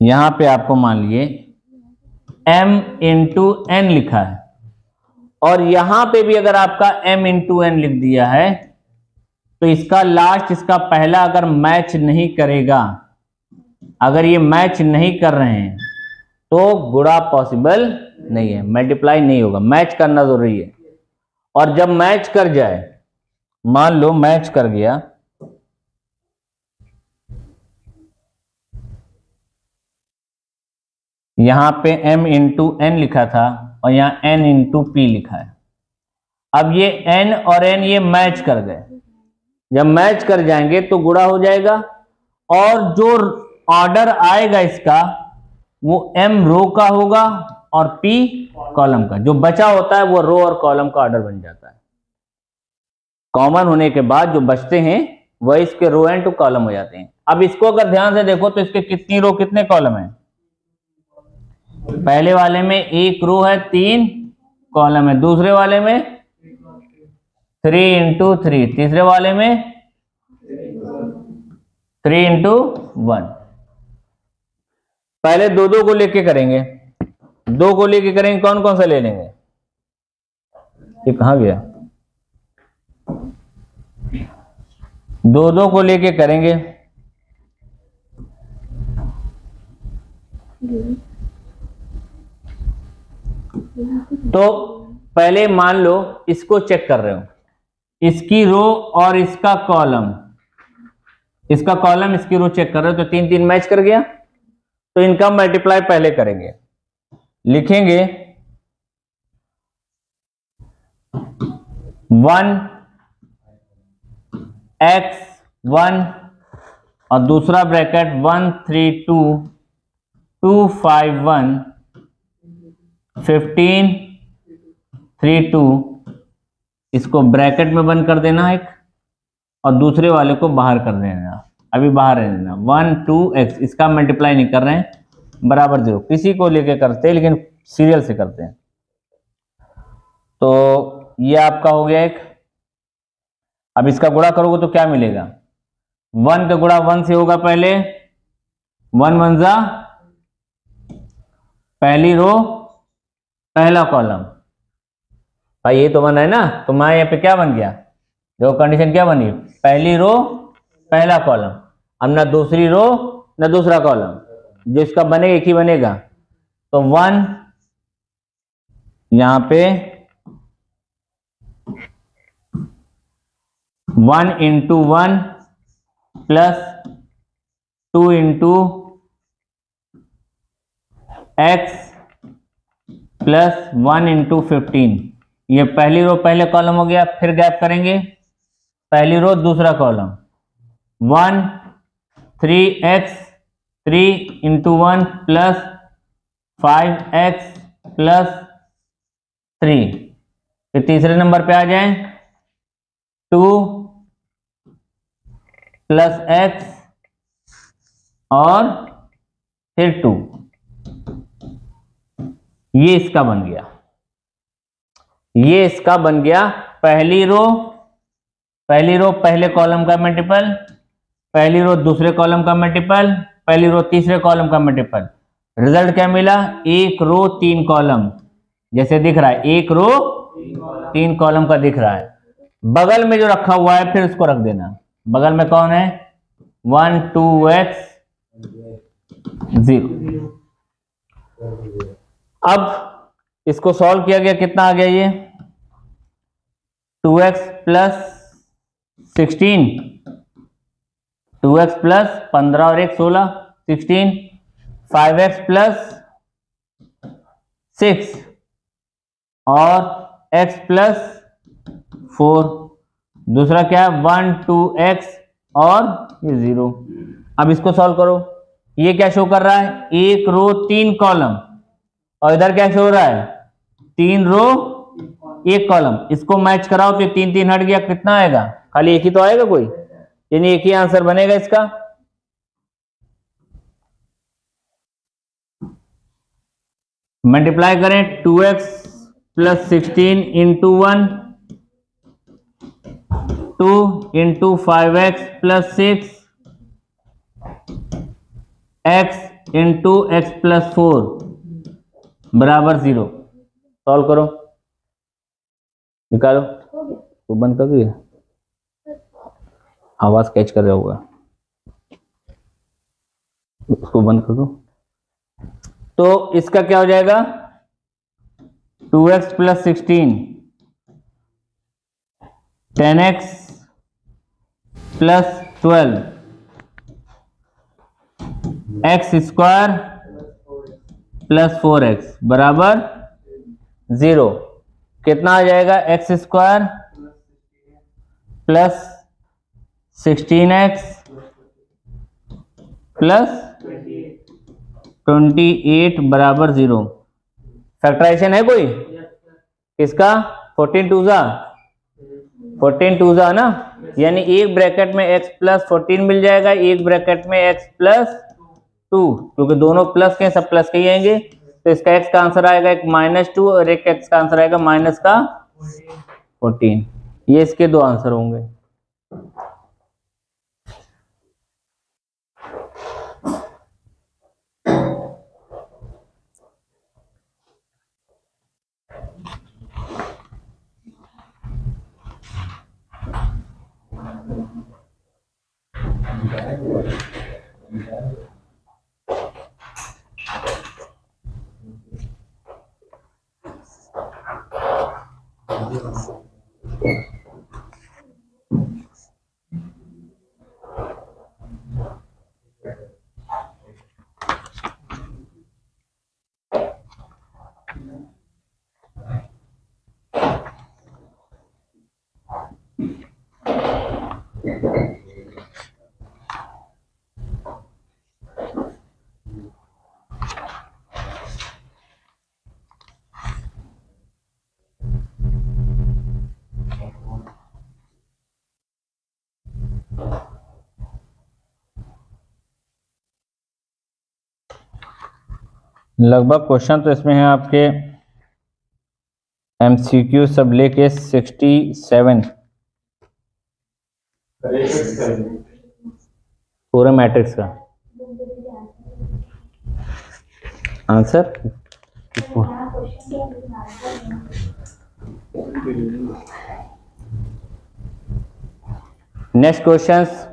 यहां पे आपको मान लिए M इंटू एन लिखा है, और यहां पे भी अगर आपका M इंटू एन लिख दिया है तो इसका लास्ट, इसका पहला अगर मैच नहीं करेगा, अगर ये मैच नहीं कर रहे हैं तो गुणा पॉसिबल नहीं है, मल्टीप्लाई नहीं होगा। मैच करना जरूरी है। और जब मैच कर जाए, मान लो मैच कर गया, यहां पे M इंटू एन लिखा था और यहां N इंटू पी लिखा है। अब ये N और N ये मैच कर गए, जब मैच कर जाएंगे तो गुणा हो जाएगा, और जो ऑर्डर आएगा इसका वो M रो का होगा और P कॉलम का। जो बचा होता है वो रो और कॉलम का ऑर्डर बन जाता है। कॉमन होने के बाद जो बचते हैं वह इसके रो एंड टू कॉलम हो जाते हैं। अब इसको अगर ध्यान से देखो तो इसके कितनी रो कितने कॉलम है? पहले वाले में एक रो है, 3 कॉलम है, दूसरे वाले में 3 इंटू 3, तीसरे वाले में 3 इंटू 1। पहले दो दो को लेके करेंगे, दो को लेके करेंगे, कौन कौन सा ले लेंगे? ये कहां गया? दो दो को लेके करेंगे, तो पहले मान लो इसको चेक कर रहे हो, इसकी रो और इसका कॉलम, इसका कॉलम इसकी रो चेक कर रहे हो, तो 3 3 मैच कर गया। तो इनका मल्टीप्लाई पहले करेंगे, लिखेंगे 1x1 और दूसरा ब्रैकेट 1 3 2 2 5 1 15 3 2, इसको ब्रैकेट में बंद कर देना एक, और दूसरे वाले को बाहर कर देना, अभी बाहर रहने देना। 1 2x, इसका मल्टीप्लाई नहीं कर रहे हैं, बराबर 0। किसी को लेके करते हैं लेकिन सीरियल से करते हैं। तो ये आपका हो गया एक। अब इसका गुणा करोगे तो क्या मिलेगा? 1 का गुणा 1 से होगा पहले, 1 1 जा पहली रो पहला कॉलम। भाई ये तो बना है ना, तो मैं यहाँ पे क्या बन गया? जो कंडीशन क्या बनी? पहली रो पहला कॉलम। अब ना दूसरी रो ना दूसरा कॉलम, जो इसका बनेगा एक ही बनेगा। तो 1 यहां पे 1 into 1 plus 2 into x plus 1 into 15। ये पहली रो पहले कॉलम हो गया, फिर गैप करेंगे, पहली रो दूसरा column, 1 3x 3 into 1 plus 5x plus 3। फिर तीसरे नंबर पे आ जाएं, 2 प्लस x और फिर 2। ये इसका बन गया, ये इसका बन गया पहली रो पहले कॉलम का मल्टीपल, पहली रो दूसरे कॉलम का मल्टीपल, पहली रो तीसरे कॉलम का मल्टीपल। रिजल्ट क्या मिला? 1 रो 3 कॉलम, जैसे दिख रहा है 1 रो 3 कॉलम का दिख रहा है। बगल में जो रखा हुआ है फिर उसको रख देना। बगल में कौन है? 1 2x 0। अब इसको सॉल्व किया गया, कितना आ गया? ये 2x प्लस 16, 2x प्लस 15 और 1 16, 16, 5x प्लस 6 और x प्लस 4। दूसरा क्या है 1 2x और ये 0। अब इसको सॉल्व करो। ये क्या शो कर रहा है, एक रो 3 कॉलम, और इधर क्या शो हो रहा है 3 रो 1 कॉलम। इसको मैच कराओ तो 3 3 हट गया, कितना आएगा, खाली एक ही तो आएगा कोई, यानी एक ही आंसर बनेगा इसका। मल्टीप्लाई करें 2x plus 16 into 1, 2 into 5x plus 6, x into x plus 4 बराबर 0। सॉल्व करो, निकालो। वो बंद कर दिया, आवाज कैच कर रहा होगा, उसको बंद कर दो। तो इसका क्या हो जाएगा 2x plus 16, 10x plus 12, x square plus 4x बराबर 0। कितना आ जाएगा x square plus 16x plus 28 बराबर 0। फैक्टराइजेशन है कोई इसका, 14 टू जा ना, यानी एक ब्रैकेट में x प्लस 14 मिल जाएगा, एक ब्रैकेट में x प्लस 2, क्योंकि दोनों प्लस के सब प्लस के ही आएंगे। तो इसका x का आंसर आएगा एक -2 और एक x का आंसर आएगा -14। ये इसके दो आंसर होंगे। लगभग क्वेश्चन तो इसमें है आपके MCQ सब लेके 67 पूरे मैट्रिक्स का आंसर। नेक्स्ट क्वेश्चंस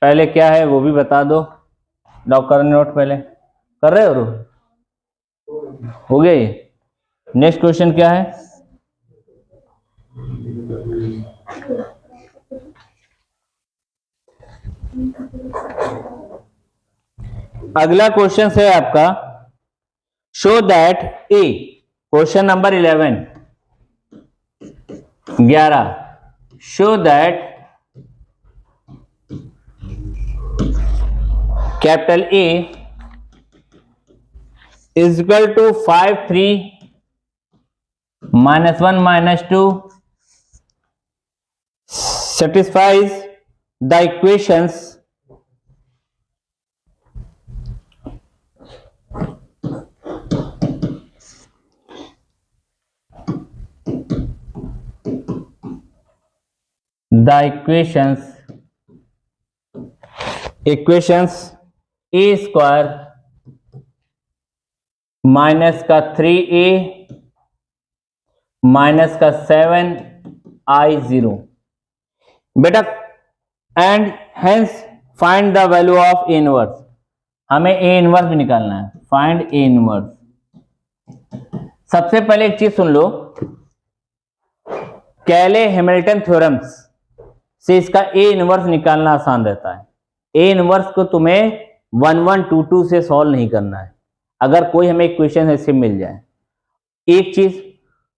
पहले क्या है वो भी बता दो, लॉक कर नोट पहले कर रहे हो गया ये। नेक्स्ट क्वेश्चन क्या है, अगला क्वेश्चन है आपका show that A, question number 11 show that capital A is equal to 5 3 -1 -2 satisfies the equations a square minus का 3a माइनस का 7i0 बेटा, and hence find the value of A inverse. हमें A inverse भी निकालना है, find A inverse. सबसे पहले एक चीज सुन लो, कैले हैमिल्टन थ्योरम्स से इसका ए इनवर्स निकालना आसान रहता है। ए इनवर्स को तुम्हें 1 1 2 2 से सॉल्व नहीं करना है। अगर कोई हमें इक्वेशन ऐसे मिल जाए, एक चीज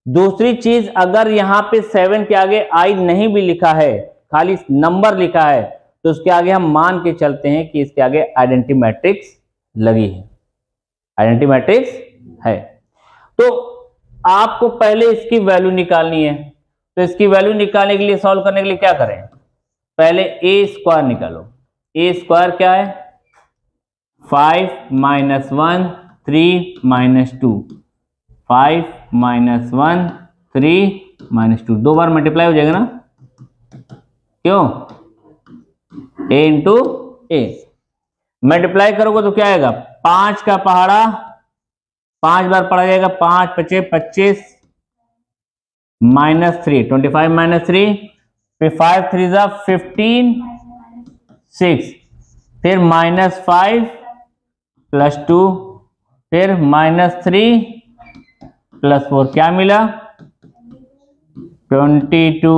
दूसरी चीज, अगर यहाँ पे 7 के आगे आई नहीं भी लिखा है, खाली नंबर लिखा है, तो उसके आगे हम मान के चलते हैं कि इसके आगे आइडेंटिटी मैट्रिक्स लगी है, आइडेंटिटी मैट्रिक्स है। तो आपको पहले इसकी वैल्यू निकालनी है। तो इसकी वैल्यू निकालने के लिए, सॉल्व करने के लिए क्या करें, पहले ए स्क्वायर निकालो। ए स्क्वायर क्या है, 5 - 1 3 - 2, 5 - 1 3 - 2, 2 बार मल्टीप्लाई हो जाएगा ना, क्यों, a इंटू ए। मल्टीप्लाई करोगे तो क्या आएगा, 5 का पहाड़ा 5 बार पढ़ा जाएगा, 5 × 5 = 25 -3 25 - 3, फिर 5 × 3 = 15 6, फिर -5 + 2, फिर -3 + 4, क्या मिला 22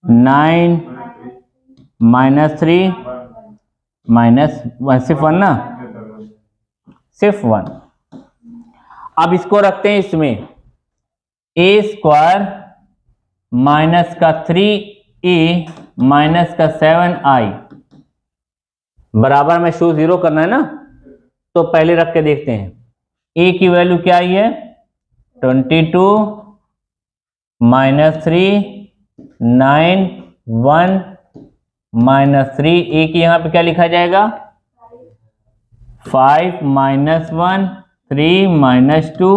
9 -3 -1, सिर्फ 1 ना, सिर्फ 1। अब इसको रखते हैं इसमें, a स्क्वायर माइनस का 3a माइनस का 7i बराबर में शो 0 करना है ना, तो पहले रख के देखते हैं। a की वैल्यू क्या आई है, 22 -3 9 1 -3, a की यहां पे क्या लिखा जाएगा, 5 - 1 3 - 2,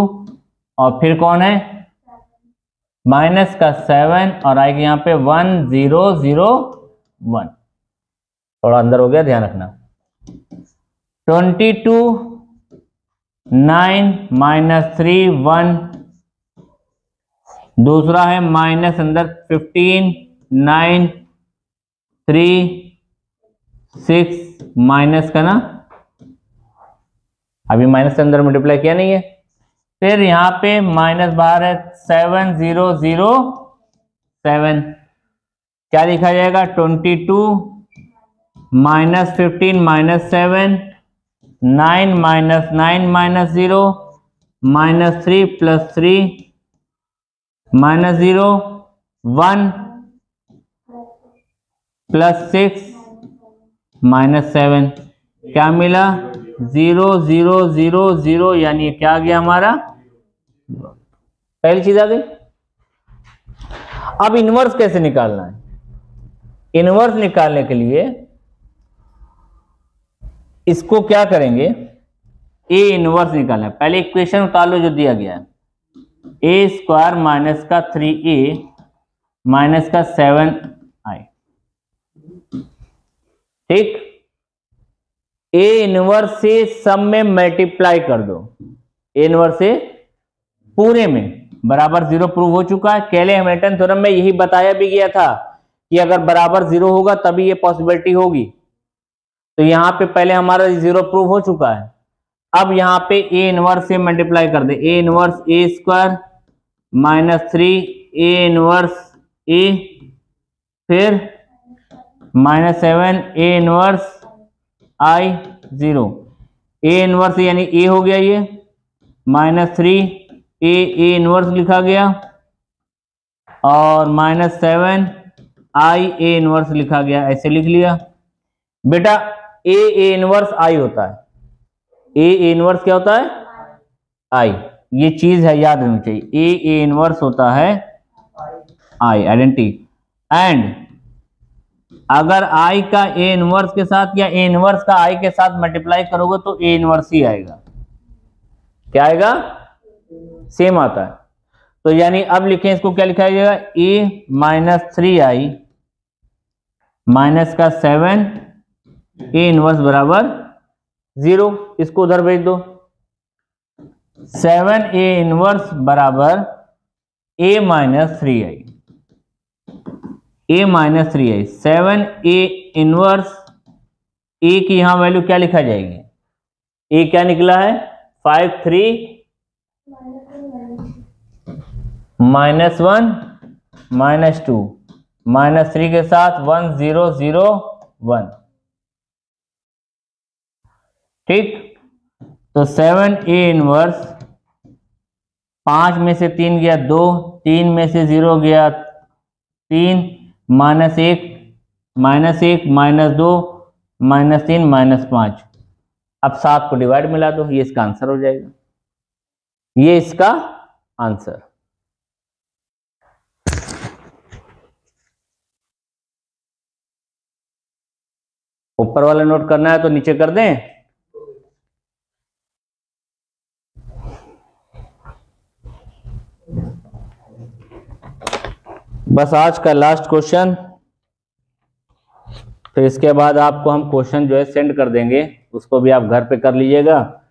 और फिर कौन है माइनस का 7, और आएगा यहाँ पे 1 0 0 1, थोड़ा अंदर हो गया, ध्यान रखना। 22 9 -3 1, दूसरा है माइनस अंदर 15 9 3 6 माइनस का ना, अभी माइनस के अंदर मल्टीप्लाई किया नहीं है। फिर यहाँ पे माइनस बाहर है, 7 0 0 7, क्या लिखा जाएगा, 22 -15 -7 9 -9 -0 -3 + 3 -0 1 + 6 -7, क्या मिला 0 0 0 0, यानी क्या आ गया हमारा, पहली चीज आ गई। अब इनवर्स कैसे निकालना है, इनवर्स निकालने के लिए इसको क्या करेंगे, ए इनवर्स निकालना है। पहले इक्वेशन उतार लो जो दिया गया है, ए स्क्वायर माइनस का 3a माइनस का 7i, ठीक। ए इनवर्स से सब में मल्टीप्लाई कर दो, ए इनवर्स से पूरे में बराबर 0 प्रूव हो चुका है। केले हैमिल्टन थ्योरम में यही बताया भी गया था कि अगर बराबर 0 होगा तभी ये पॉसिबिलिटी होगी। तो यहाँ पे पहले हमारा 0 प्रूव हो चुका है। अब यहाँ पे ए इनवर्स से मल्टीप्लाई कर दे, A inverse A square -3 A inverse A, फिर -7 A inverse I 0, A inverse यानी ए हो गया, ये -3 ए इनवर्स लिखा गया, और -7 I ए इनवर्स लिखा गया, ऐसे लिख लिया। बेटा ए इनवर्स I होता है, ए इनवर्स क्या होता है, I, ये चीज है याद रखनी चाहिए, ए इनवर्स होता है I, आइडेंटिटी। एंड अगर I का ए इनवर्स के साथ या ए इनवर्स का I के साथ मल्टीप्लाई करोगे तो ए इनवर्स ही आएगा, क्या आएगा, सेम आता है। तो यानी अब लिखें इसको, क्या लिखा जाएगा, a -3i माइनस का 7 ए इनवर्स बराबर 0, इसको उधर भेज दो, 7 ए इनवर्स बराबर a -3i, a -3i, 7 A inverse, a की यहां वैल्यू क्या लिखा जाएगी, a क्या निकला है 5 3 -1 -2 -3 के साथ 1 0 0 1, ठीक। तो 7 ए इनवर्स 5 में से 3 गया 2, 3 में से 0 गया 3, -1 -1 -2 -3 -5। अब 7 को डिवाइड मिला दो, ये इसका आंसर हो जाएगा, ये इसका आंसर। ऊपर वाला नोट करना है तो नीचे कर दें। बस आज का लास्ट क्वेश्चन, फिर इसके बाद आपको हम क्वेश्चन जो है सेंड कर देंगे, उसको भी आप घर पे कर लीजिएगा।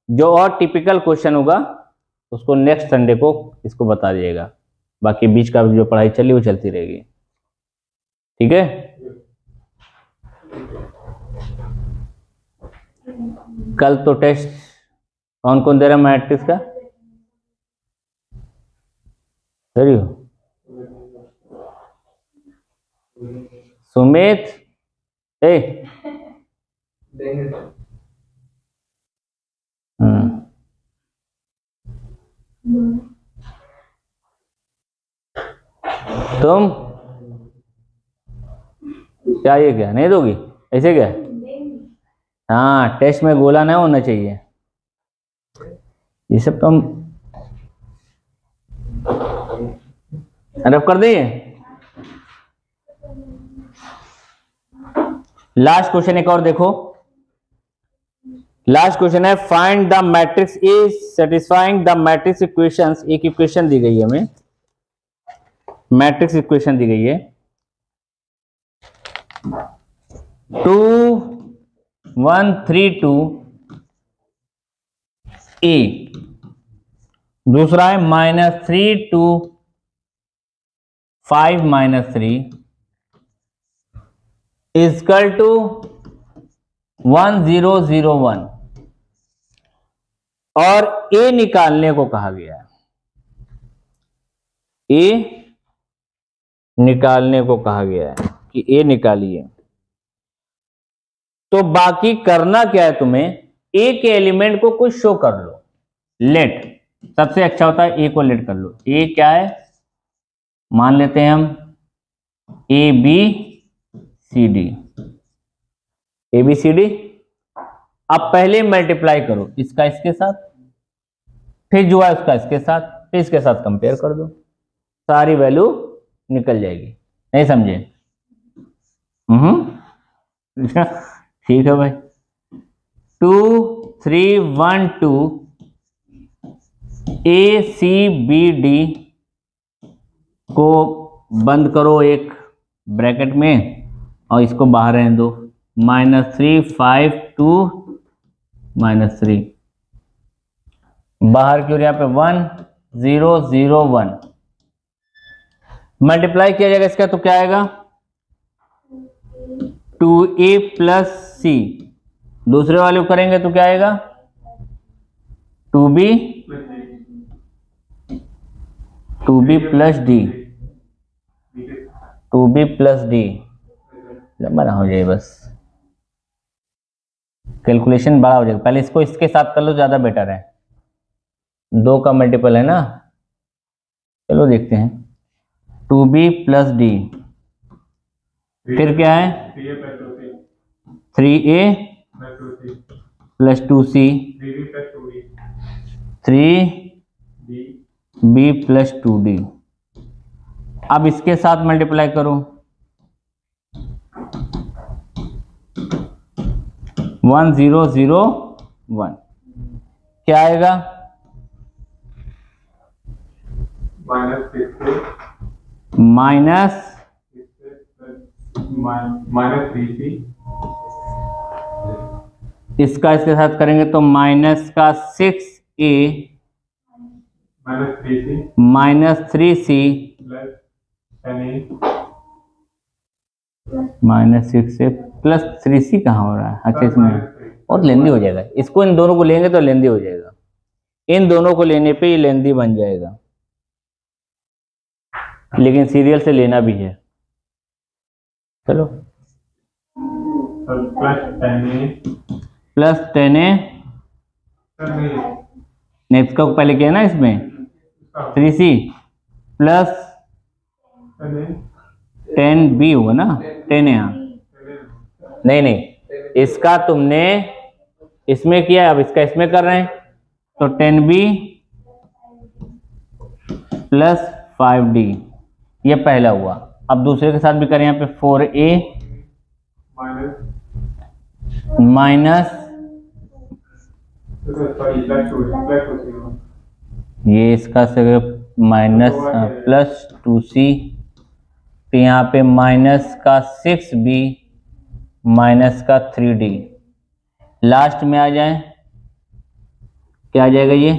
जो और टिपिकल क्वेश्चन होगा उसको नेक्स्ट संडे को इसको बता दीजिएगा, बाकी बीच का जो पढ़ाई चली वो चलती रहेगी, ठीक है। कल तो टेस्ट कौन कौन दे रहा है मैट्रिक्स का? सही हो सुमित, तुम क्या, ये क्या नहीं दोगी? ऐसे क्या? हाँ, टेस्ट में गोला नहीं होना चाहिए, ये सब तो हम रब कर दिए। लास्ट क्वेश्चन एक और देखो, लास्ट क्वेश्चन है find the matrix is satisfying the matrix equations. एक इक्वेशन दी गई है हमें, मैट्रिक्स इक्वेशन दी गई है 2 1 3 2 ए, दूसरा है -3 2 5 -3 इक्वल टू 1 0 0 1, और ए निकालने को कहा गया है, ए निकालने को कहा गया है कि ए निकालिए। तो बाकी करना क्या है तुम्हें, ए के एलिमेंट को कुछ शो कर लो, लेट सबसे अच्छा होता है, ए को लेट कर लो। ए क्या है, मान लेते हैं हम A B C D, A B C D. अब पहले मल्टीप्लाई करो इसका इसके साथ, फिर जो है उसका इसके साथ, फिर इसके साथ कंपेयर कर दो, सारी वैल्यू निकल जाएगी। नहीं समझे? ठीक है भाई। 2 3 1 2 ए सी बी डी को बंद करो एक ब्रैकेट में और इसको बाहर रहने दो, -3 5 2 -3, बाहर की ओर यहाँ पे 1 0 0 1 मल्टीप्लाई किया जाएगा इसका, तो क्या आएगा 2a प्लस सी, दूसरे वाले को करेंगे तो क्या आएगा 2b plus D, 2b plus D. लंबा ना हो जाए, बस कैलकुलेशन बड़ा हो जाएगा। पहले इसको इसके साथ कर लो, ज्यादा बेटर है, 2 का मल्टीपल है ना। चलो देखते हैं, 2b प्लस डी, फिर क्या है 3a plus 2c, 3b plus 2d। अब इसके साथ मल्टीप्लाई करो, 1 0 0 1, क्या आएगा माइनस 3c, इसका इसके साथ करेंगे तो माइनस का 6a -3c -6a plus 3c कहाँ हो रहा है? अच्छा, इसमें और लेंदी हो जाएगा, इसको इन दोनों को लेंगे तो लेंदी हो जाएगा, इन दोनों को लेने पे ये लेंदी बन जाएगा, लेकिन सीरियल से लेना भी है। चलो प्लस 10a नेक्स्ट का पहले किया ना इसमें, 3c प्लस 10b होगा ना, 10 यहाँ नहीं नहीं, इसका तुमने इसमें किया, अब इसका इसमें कर रहे हैं, तो 10b प्लस 5d, ये पहला हुआ। अब दूसरे के साथ भी करें, यहाँ पे 4a माइनस ये इसका माइनस प्लस 2c, तो यहाँ पे माइनस का 6b माइनस का 3d, लास्ट में आ जाए क्या आ जाएगा, ये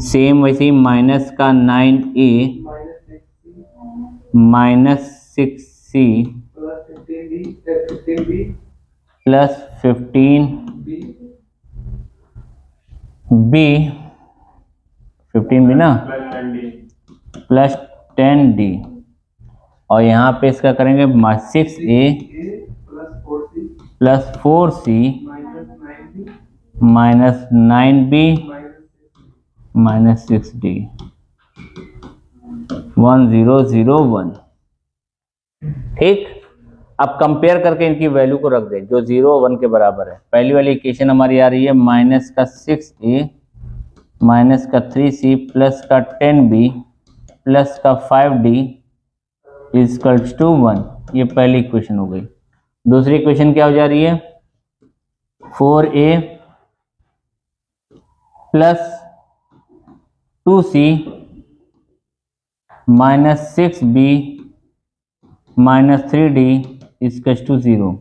सेम वैसे ही माइनस का 9a minus 6c plus 15b ना प्लस 10d, और यहाँ पे इसका करेंगे 6a plus 4c minus 9b minus 6d, 1001। ठीक, अब कंपेयर करके इनकी वैल्यू को रख दें जो 0 1 के बराबर है। पहली वाली इक्वेशन हमारी आ रही है माइनस का 6a माइनस का 3c प्लस का 10b प्लस का 5d इक्वल्स टू 1, ये पहली इक्वेशन हो गई। दूसरी इक्वेशन क्या हो जा रही है, 4a plus 2c minus 6b minus 3d equals to 0।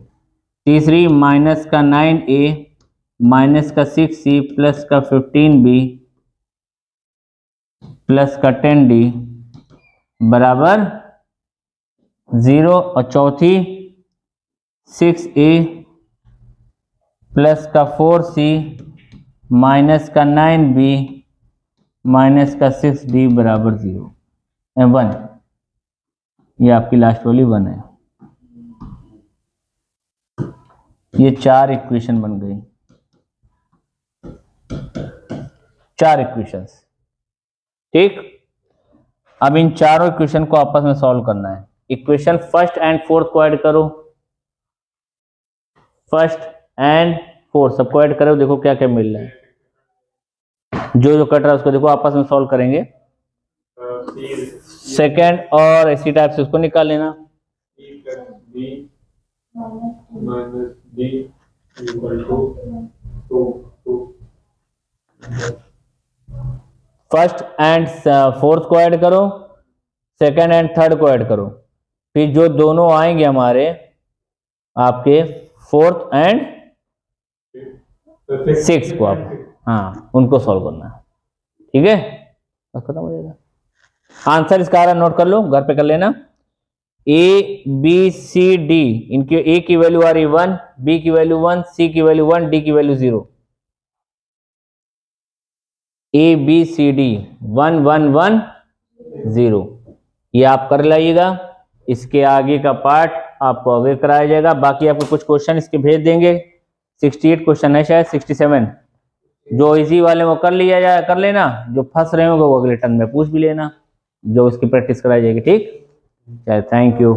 तीसरी माइनस का 9a माइनस का 6c प्लस का 15b प्लस का 10d बराबर 0, और चौथी 6a प्लस का 4c माइनस का 9b माइनस का 6d बराबर 0 1, ये आपकी लास्ट वाली 1 है। ये 4 इक्वेशन बन गई, 4 इक्वेशंस। ठीक, अब इन चारों इक्वेशन को आपस में सॉल्व करना है। इक्वेशन फर्स्ट एंड फोर्थ को ऐड करो, फर्स्ट एंड फोर्थ सबको ऐड करो, देखो क्या क्या मिल रहा है। जो जो कट रहा है उसको देखो आपस में सॉल्व करेंगे। सेकंड और इसी टाइप से उसको निकाल लेना। फर्स्ट एंड फोर्थ को ऐड करो, सेकंड एंड थर्ड को ऐड करो, फिर जो दोनों आएंगे हमारे आपके फोर्थ एंड सिक्स को आप उनको सॉल्व करना है। ठीक है, बस खत्म हो जाएगा। आंसर इसका आ रहा नोट कर लो, घर पे कर लेना। ए बी सी डी, इनकी ए की वैल्यू आ रही 1, बी की वैल्यू 1, सी की वैल्यू 1, डी की value 0। A B C D 1 1 1 0, ये आप कर लाइएगा। इसके आगे का पार्ट आपको आगे कराया जाएगा। बाकी आपको कुछ क्वेश्चन इसके भेज देंगे। 68 क्वेश्चन है शायद 67, जो इजी वाले वो कर लिया जाए, कर लेना। जो फंस रहे होंगे वो अगले टर्न में पूछ भी लेना, जो उसकी प्रैक्टिस कराई जाएगी। ठीक, थैंक यू।